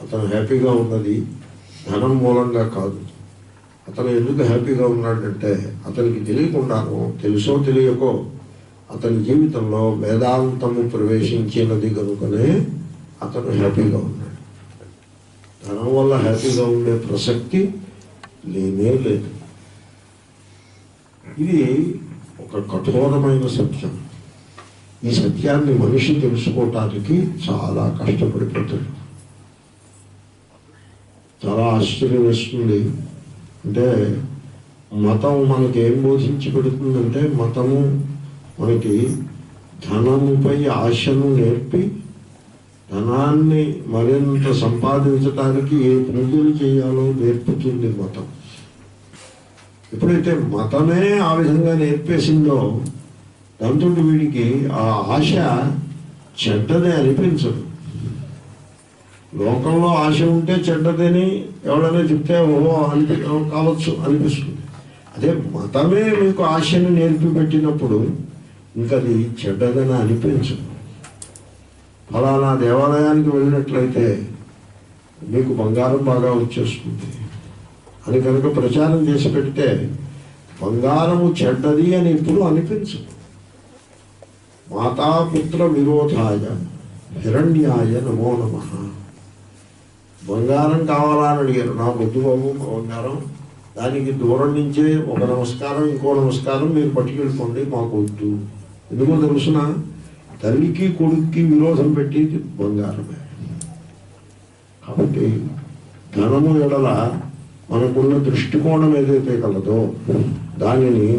అతను హ్యాపీగా ఉన్నది ధనం మూలంగా కాదు. అతను ఎందుకు హ్యాపీగా ఉన్నాడంటే అతనికి తెలియకుండానో తెలుసో తెలియకో అతని జీవితంలో వేదాంతము ప్రవేశించినది కనుకనే అతను హ్యాపీగా ఉన్నాడు. ధనం వల్ల హ్యాపీగా ఉండే ప్రసక్తి లేనే లేదు. ఇది ఒక కఠోరమైన సత్యం. ఈ సత్యాన్ని మనిషి తెలుసుకోవటానికి చాలా కష్టపడిపోతాడు. చాలా ఆశ్చర్యం వేస్తుంది. అంటే మతం మనకి ఏం బోధించి పెడుతుందంటే, మతము మనకి ధనముపై ఆశను నేర్పి ధనాన్ని మరింత సంపాదించడానికి ఏ పూజలు చేయాలో నేర్పుతుంది మతం. ఎప్పుడైతే మతమే ఆ విధంగా నేర్పేసిందో దాంతో వీడికి ఆ ఆశ చెడ్డదే అనిపించదు. లోకంలో ఆశ ఉంటే చెడ్డదని ఎవడైనా చెప్తే ఓహో కావచ్చు అనిపిస్తుంది. అదే మతమే మీకు ఆశని నేర్పి పెట్టినప్పుడు ఇంకా అది చెడ్డదని అనిపించదు. ఫలానా దేవాలయానికి వెళ్ళినట్లయితే మీకు బంగారం బాగా వచ్చేస్తుంది అని కనుక ప్రచారం చేసి పెడితే బంగారము చెడ్డది అని ఎప్పుడు అనిపించదు. మాతాపుత్ర విరోధాయ హిరణ్యాయ నమో నమః. బంగారం కావాలా అని అడిగారు. నా వద్దు బాబు బంగారం, దానికి దూరం నుంచే ఒక నమస్కారం ఇంకో నమస్కారం మీరు పట్టుకెళ్ళిపోండి, మాకు వద్దు. ఎందుకో తెలుసిన, తల్లికి కొడుక్కి విరోధం పెట్టి బంగారమే. కాబట్టి ధనము ఎడల మనకున్న దృష్టికోణం ఏదైతే కలదో దానిని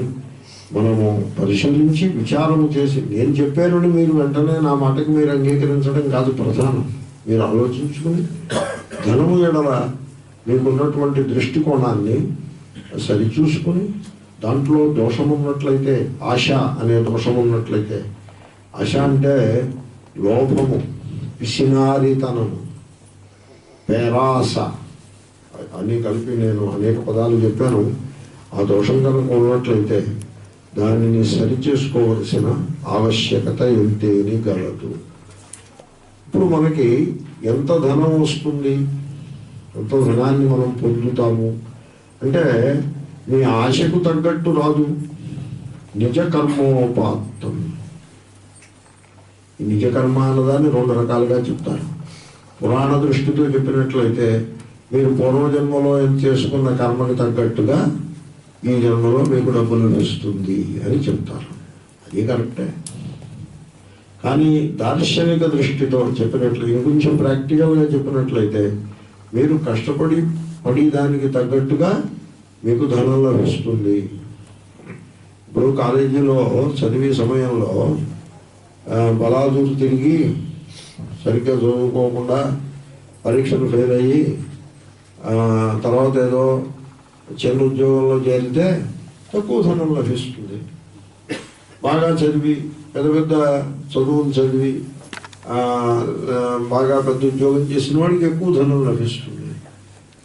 మనము పరిశీలించి విచారము చేసి, నేను చెప్పానని మీరు వెంటనే నా మాటకి మీరు అంగీకరించడం కాదు ప్రధానం. మీరు ఆలోచించుకుని ధనము ఎడల మీకున్నటువంటి దృష్టికోణాన్ని సరిచూసుకుని, దాంట్లో దోషం ఉన్నట్లయితే, ఆశ అనే దోషం ఉన్నట్లయితే, ఆశ అంటే లోభము, పిసినారితనము, పేరాస అన్నీ కలిపి నేను అనేక పదాలు చెప్పాను. ఆ దోషం కనుక ఉన్నట్లయితే దానిని సరిచేసుకోవలసిన ఆవశ్యకత ఎంతేని గలదు. ఇప్పుడు మనకి ఎంత ధనం వస్తుంది, ఎంత ధనాన్ని మనం పొందుతాము అంటే మీ ఆశకు తగ్గట్టు రాదు. నిజ కర్మోపాత్తం. ఈ నిజ కర్మ అన్నదాన్ని రెండు రకాలుగా చెప్తారు. పురాణ దృష్టితో చెప్పినట్లయితే మీరు పూర్వజన్మలో ఏం చేసుకున్న కర్మకు తగ్గట్టుగా ఈ జన్మలో మీకు డబ్బులు లభిస్తుంది అని చెప్తారు. అది కరెక్టే. కానీ దార్శనిక దృష్టితో చెప్పినట్లయితే, ఇంకొంచెం ప్రాక్టికల్గా చెప్పినట్లయితే, మీరు కష్టపడి దానికి తగ్గట్టుగా మీకు ధనం లభిస్తుంది. ఇప్పుడు కాలేజీలో చదివే సమయంలో బలాదూరు తిరిగి సరిగ్గా చదువుకోకుండా పరీక్షలు ఫెయిల్ అయ్యి తర్వాత ఏదో చిన్న ఉద్యోగంలో చేరితే తక్కువ ధనం లభిస్తుంది. బాగా చదివి పెద్ద పెద్ద చదువులు చదివి బాగా పెద్ద ఉద్యోగం చేసిన వాడికి ఎక్కువ ధనం లభిస్తుంది.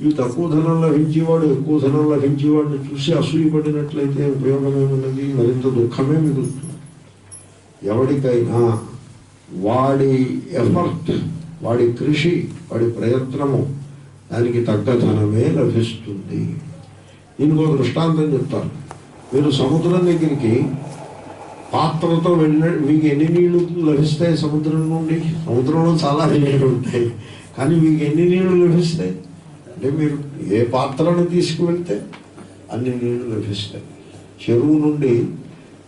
ఈ తక్కువ ధనం లభించేవాడు ఎక్కువ ధనం లభించేవాడిని చూసి అసూయపడినట్లయితే ఉపయోగం ఏమున్నది? మరింత దుఃఖమే మిగులుతుంది. ఎవరికైనా వాడి ఎఫర్ట్, వాడి కృషి, వాడి ప్రయత్నము దానికి తగ్గ ధనమే లభిస్తుంది. ఇంకో దృష్టాంతం చెప్తాను. మీరు సముద్రం దగ్గరికి పాత్రతో వెళ్ళిన మీకు ఎన్ని నీళ్లు లభిస్తాయి సముద్రం నుండి? సముద్రంలో చాలా నీళ్ళు ఉంటాయి, కానీ మీకు ఎన్ని నీళ్లు లభిస్తాయి అంటే మీరు ఏ పాత్రను తీసుకువెళ్తే అన్ని నీళ్లు లభిస్తాయి. చెరువు నుండి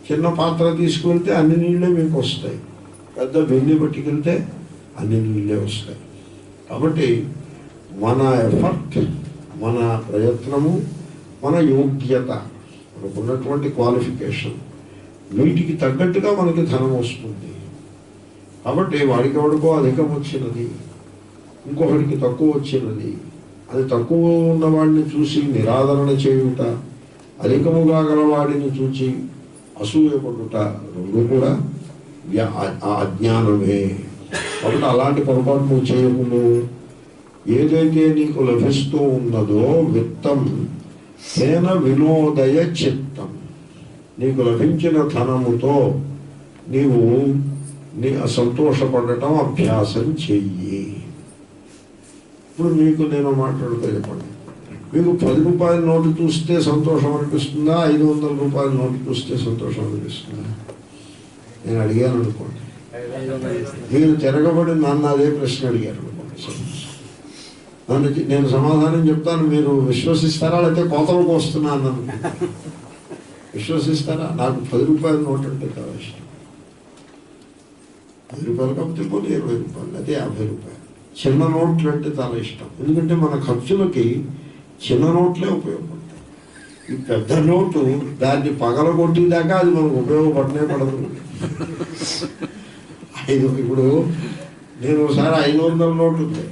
చిన్న పాత్ర తీసుకువెళ్తే అన్ని నీళ్ళే మీకు వస్తాయి, పెద్ద వెండి పట్టుకెళ్తే అన్ని నీళ్ళే వస్తాయి. కాబట్టి మన ఎఫర్ట్, మన ప్రయత్నము, మన యోగ్యత, మనకున్నటువంటి క్వాలిఫికేషన్, వీటికి తగ్గట్టుగా మనకి ధనం వస్తుంది. కాబట్టి వాడికి ఎవడికో అధికం వచ్చినది, ఇంకొకటికి తక్కువ వచ్చినది, అది తక్కువ ఉన్నవాడిని చూసి నిరాదరణ చేయుట, అధికముగా గలవాడిని చూసి అసూయపడుట, రెండు కూడా అజ్ఞానమే. కాబట్టి అలాంటి పొరపాటు నువ్వు చేయకుండా ఏదైతే నీకు లభిస్తూ ఉన్నదో విత్తం తేన వినోదయ చిత్తం, నీకు లభించిన ధనముతో నీవు సంతోషపడటం అభ్యాసం చెయ్యి. ఇప్పుడు మీకు నేను మాట్లాడుతూ చెప్పండి, మీకు 10 రూపాయల నోటు చూస్తే సంతోషం అనిపిస్తుందా, 500 రూపాయల నోటు చూస్తే సంతోషం అనిపిస్తుందా? నేను అడిగాను అనుకోండి, మీరు తిరగబడి నన్ను అదే ప్రశ్న అడిగారు అనుకోండి, నన్ను నేను సమాధానం చెప్తాను, మీరు విశ్వసిస్తారా లేకపోతే కోతలకు వస్తున్నాను అనుకుంటాను? విశ్వసిస్తారా? నాకు 10 రూపాయల నోటు అంటే చాలా ఇష్టం. 10 రూపాయలు కాకపోతే పోనీ 20 రూపాయలు, అదే 50 రూపాయలు. చిన్న నోట్లు అంటే చాలా ఇష్టం, ఎందుకంటే మన ఖర్చులకి చిన్న నోట్లే ఉపయోగపడతాయి. ఈ పెద్ద నోటు దాన్ని పగలగొట్టేదాకా అది మనకు ఉపయోగపడనే పడదు. ఇప్పుడు నేను ఒకసారి 500 నోట్లు ఉంటాయి,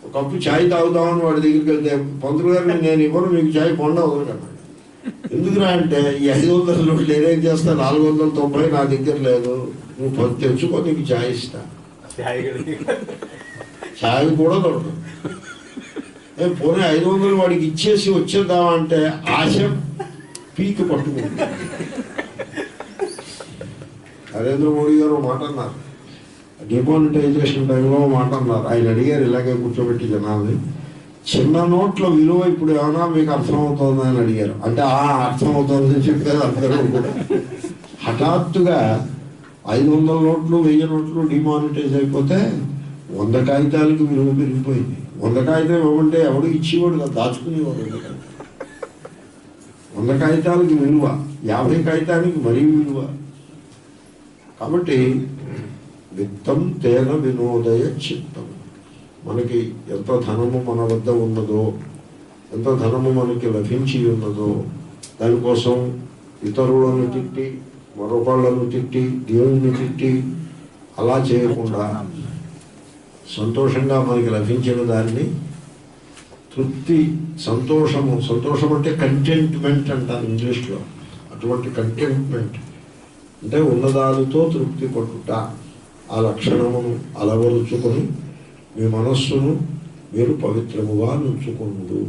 ఒక కప్పు ఛాయ్ తాగుతామని వాడి దగ్గరికి వెళ్తే, పంతులు గారు నేను ఇవ్వను, మీకు ఛాయ్ కొండ వదలకన్నాడు. ఎందుకురా అంటే ఈ 500 నోట్లు ఏదైతే చేస్తా, 490 నా దగ్గర లేదు, నువ్వు తెచ్చుకో, నీకు ఛాయ్ ఇస్తా. ఛాయ్ కూడా దొరకదు. పోనీ 500 వాడికి ఇచ్చేసి వచ్చేద్దామంటే ఆశ పీకి పట్టుకుంటుంది. నరేంద్ర మోడీ గారు మాట అన్నారు, డిమానిటైజేషన్ టైంలో మాట అన్నారు. ఆయన అడిగారు ఇలాగే కూర్చోబెట్టి జనాల్ని, చిన్న నోట్ల విలువ ఇప్పుడు ఏమైనా మీకు అర్థమవుతుంది అని అడిగారు. అంటే అర్థమవుతుందని చెప్పారు అందరూ కూడా. హఠాత్తుగా 500 నోట్లు 1000 నోట్లు డిమానిటైజ్ అయిపోతే 100 కాగితాలకి విలువ పెరిగిపోయింది. 100 కాగితం ఇవ్వమంటే ఎవడు ఇచ్చేవాడు కాదు, దాచుకునేవాడు. 100 కాగితాలకి విలువ, 50 కాగితానికి మరీ విలువ. కాబట్టి విత్తం తేన వినోదయ చిత్తం, మనకి ఎంత ధనము మన వద్ద ఉన్నదో, ఎంత ధనము మనకి లభించి ఉన్నదో, దానికోసం ఇతరులను తిట్టి, మరొకళ్ళను తిట్టి, దేవుణ్ణి తిట్టి అలా చేయకుండా సంతోషంగా మనకి లభించిన దాన్ని తృప్తి, సంతోషము, సంతోషం అంటే కంటెంట్మెంట్ అంటారు ఇంగ్లీష్లో. అటువంటి కంటెంట్మెంట్ అంటే ఉన్నదానితో తృప్తి పడుట, ఆ లక్షణమును అలవరుచుకొని మీ మనస్సును మీరు పవిత్రముగా నుంచుకుందు.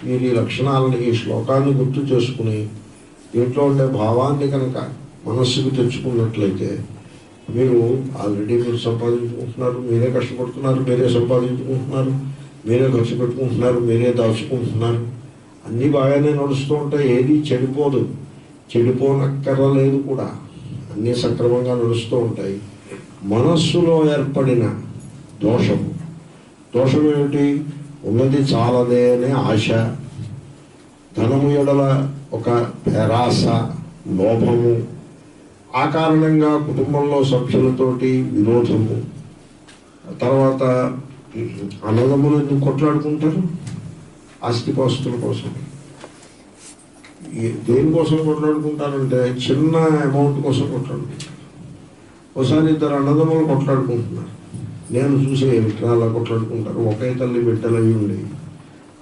మీరు ఈ లక్షణాలను, ఈ శ్లోకాన్ని గుర్తు చేసుకుని దీంట్లో ఉండే భావాన్ని కనుక మనస్సుకు తెచ్చుకున్నట్లయితే మీరు ఆల్రెడీ మీరు సంపాదించుకుంటున్నారు, మీరే కష్టపడుతున్నారు, మీరే సంపాదించుకుంటున్నారు, మీరే ఖర్చు పెట్టుకుంటున్నారు, మీరే దాచుకుంటున్నారు, అన్నీ బాగానే నడుస్తూ ఉంటాయి. ఏది చెడిపోదు, చెడిపోనక్కర్లేదు కూడా, అన్నీ సక్రమంగా నడుస్తూ ఉంటాయి. మనస్సులో ఏర్పడిన దోషము, దోషం ఏమిటి? ఉన్నది చాలదే అనే ఆశ, ధనము ఎడల ఒక పేరాస, లోభము, ఆ కారణంగా కుటుంబంలో సభ్యులతోటి విరోధము, తర్వాత అన్నదమ్ములు ఎందుకు కొట్లాడుకుంటారు? ఆస్తిపాస్తుల కోసం. దేనికోసం కొట్లాడుకుంటారంటే చిన్న అమౌంట్ కోసం కొట్లాడుకుంటారు. ఒకసారి 2 అన్నదమ్ములు కొట్లాడుకుంటున్నారు, నేను చూసే ఏమిటి అలా కొట్లాడుకుంటారు, ఒకే తల్లి బిడ్డలు అవి ఉండేవి,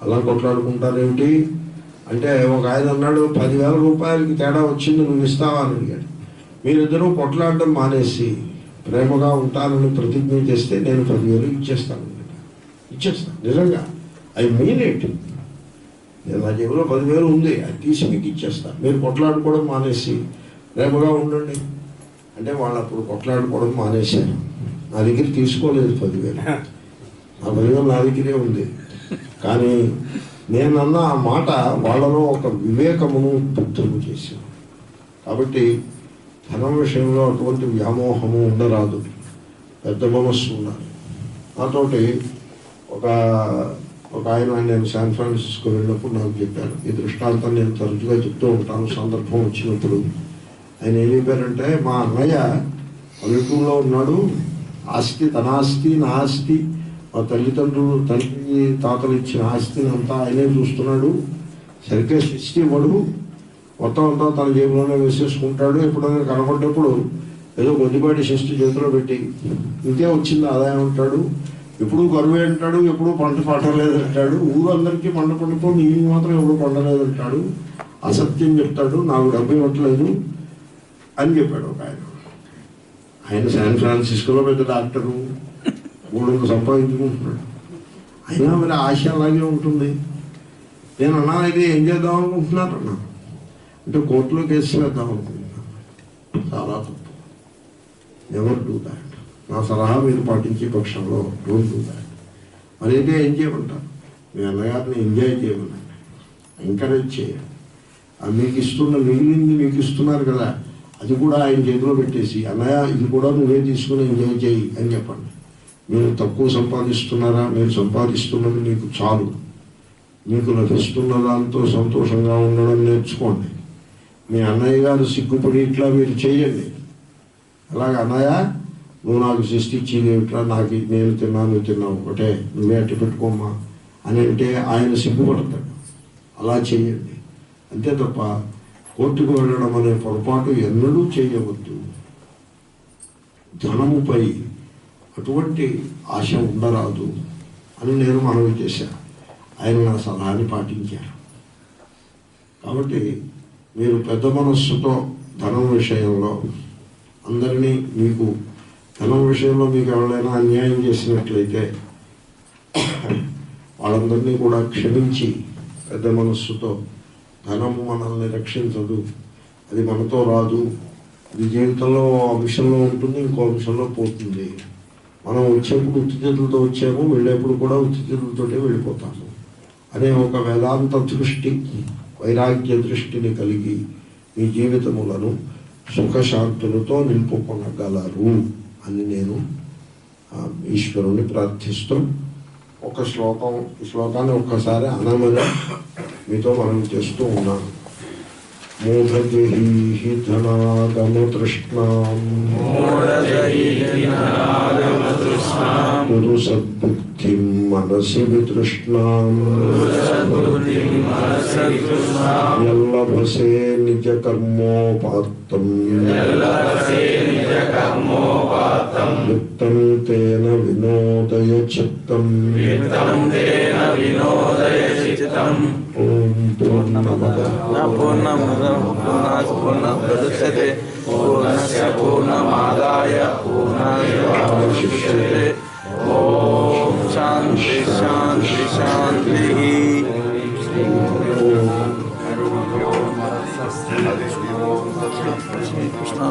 అలా కొట్లాడుకుంటారేమిటి అంటే, ఒక ఆయన అన్నాడు 10,000 రూపాయలకి తేడా వచ్చింది, నువ్వు ఇస్తావా అని అడిగాడు. మీరిద్దరూ కొట్లాడడం మానేసి ప్రేమగా ఉంటానని ప్రతిజ్ఞ చేస్తే నేను 10,000 ఇచ్చేస్తాను. నిజంగా, ఐ మీన్ ఇట్. నేను నా జేబులో 10,000 ఉంది, అది తీసి మీకు ఇచ్చేస్తాను. మీరు కొట్లాడుకోవడం మానేసి ప్రేమగా ఉండండి అంటే, వాళ్ళు అప్పుడు కొట్లాడుకోవడం మానేశారు. నా దగ్గర తీసుకోలేదు 10,000, నా 10,000 నా దగ్గరే ఉంది. కానీ నేనన్న ఆ మాట వాళ్ళలో ఒక వివేకమును బుద్ధము చేశాను. కాబట్టి ధనం విషయంలో అటువంటి వ్యామోహము ఉండరాదు, పెద్ద మనస్సు ఉండాలి. నాతోటి ఒక ఆయన నేను శాన్ ఫ్రాన్సిస్కో వెళ్ళినప్పుడు నాకు చెప్పారు. ఈ దృష్టాంతం నేను తరచుగా చెప్తూ ఉంటాను సందర్భం వచ్చినప్పుడు. ఆయన ఏం చెప్పారంటే, మా అన్నయ్య పల్లెటూరులో ఉన్నాడు, ఆస్తి తన ఆస్తి నా ఆస్తి, మా తల్లిదండ్రులు తండ్రి తాతలు ఇచ్చిన ఆస్తిని అంతా ఆయనే చూస్తున్నాడు, సరిగ్గా శిస్తి ఇవ్వడు, మొత్తం అంతా తన జేబులోనే వేసేసుకుంటాడు, ఎప్పుడైనా కనపడ్డప్పుడు ఏదో కొద్దిపాటి శిస్తి చేతిలో పెట్టి ఇంకే వచ్చింది ఆదాయం అంటాడు, ఎప్పుడు కరువే అంటాడు, ఎప్పుడు పంట పండలేదంటాడు, ఊరందరికీ పంట పండుతో నీళ్ళు మాత్రం ఎప్పుడు పండలేదంటాడు, అసత్యం చెప్తాడు, నాకు డబ్బు ఇవ్వట్లేదు అని చెప్పాడు ఒక ఆయన. ఆయన శాన్ ఫ్రాన్సిస్కోలో పెద్ద డాక్టరు, 300 సంపాదించుకుంటున్నాడు. అయినా మరి ఆశ అలాగే ఉంటుంది. నేను అన్నాను, అయితే ఏం చేద్దాం అనుకుంటున్నారు అన్నా అంటే, కోర్టులో కేసు వేద్దాం అనుకుంటున్నాను. చాలా తప్పు, ఎవరు డూ దాట్. నా సలహా మీరు పాటించే పక్షంలో డోంట్ డూ దాట్. మరి అయితే ఏం చేయమంటారు? మీ అన్నగారిని ఎంజాయ్ చేయమనండి, ఎంకరేజ్ చేయండి. మీకు ఇస్తున్న మిగిలింది మీకు ఇస్తున్నారు కదా, అది కూడా ఆయన చేతిలో పెట్టేసి, అన్నయ్య ఇది కూడా నువ్వే తీసుకుని ఎంజాయ్ చేయి అని చెప్పండి. మీరు తక్కువ సంపాదిస్తున్నారా? మీరు సంపాదిస్తున్నది మీకు చాలు, మీకు లభిస్తున్న దాంతో సంతోషంగా ఉండడం నేర్చుకోండి. మీ అన్నయ్య గారు సిగ్గుపడి ఇట్లా మీరు చేయండి. అలాగే అన్నయ్య నువ్వు నాకు శిస్తి ఇచ్చింది ఏమిట్రా, నాకు నేను తిన్నాను నువ్వు తిన్నావు ఒకటే, నువ్వే అట్టి పెట్టుకోమ్మా అని అంటే ఆయన సిగ్గుపడతాడు. అలా చేయండి అంతే తప్ప కోర్టుకు వెళ్ళడం అనే పొరపాటు ఎన్నడూ చేయవద్దు. ధనముపై అటువంటి ఆశ ఉండరాదు అని నేను మనవి చేశాను. ఆయన నా సలహాన్ని పాటించారు. కాబట్టి మీరు పెద్ద మనస్సుతో ధనం విషయంలో అందరినీ, మీకు ధనం విషయంలో మీకు ఎవరైనా అన్యాయం చేసినట్లయితే వాళ్ళందరినీ కూడా క్షమించి పెద్ద మనస్సుతో, ధనము మనల్ని రక్షించదు, అది మనతో రాదు, ఇది జీవితంలో అంశంలో ఉంటుంది, ఇంకో అంశంలో పోతుంది. మనం వచ్చేప్పుడు ఉత్తి చేతులతో వచ్చాము, వెళ్ళేప్పుడు కూడా ఉత్తి చేతులతోటే వెళ్ళిపోతాము అనే ఒక వేదాంత దృష్టి, వైరాగ్య దృష్టిని కలిగి మీ జీవితములను సుఖశాంతులతో నింపుకొనగలరు అని నేను ఈశ్వరుని ప్రార్థిస్తూ ఒక ఈ శ్లోకాన్ని ఒక్కసారి అనమని మీతో మనం చేస్తూ ఉన్నాను. మూఢజహీ ధనాగమతృష్ణాం కురు సద్బుద్ధిం మనసి వితృష్ణాం యల్లభసే నిజ కర్మోపాత్తం యుక్తం తేన వినోదయ చిత్తం. ఓం పూర్ణమదః పూర్ణముదచ్యతే పూర్ణస్య పూర్ణమాదాయ పూర్ణమేవావశిష్యతే. ఓం శాంతి శాంతి శాంతి. కృష్ణ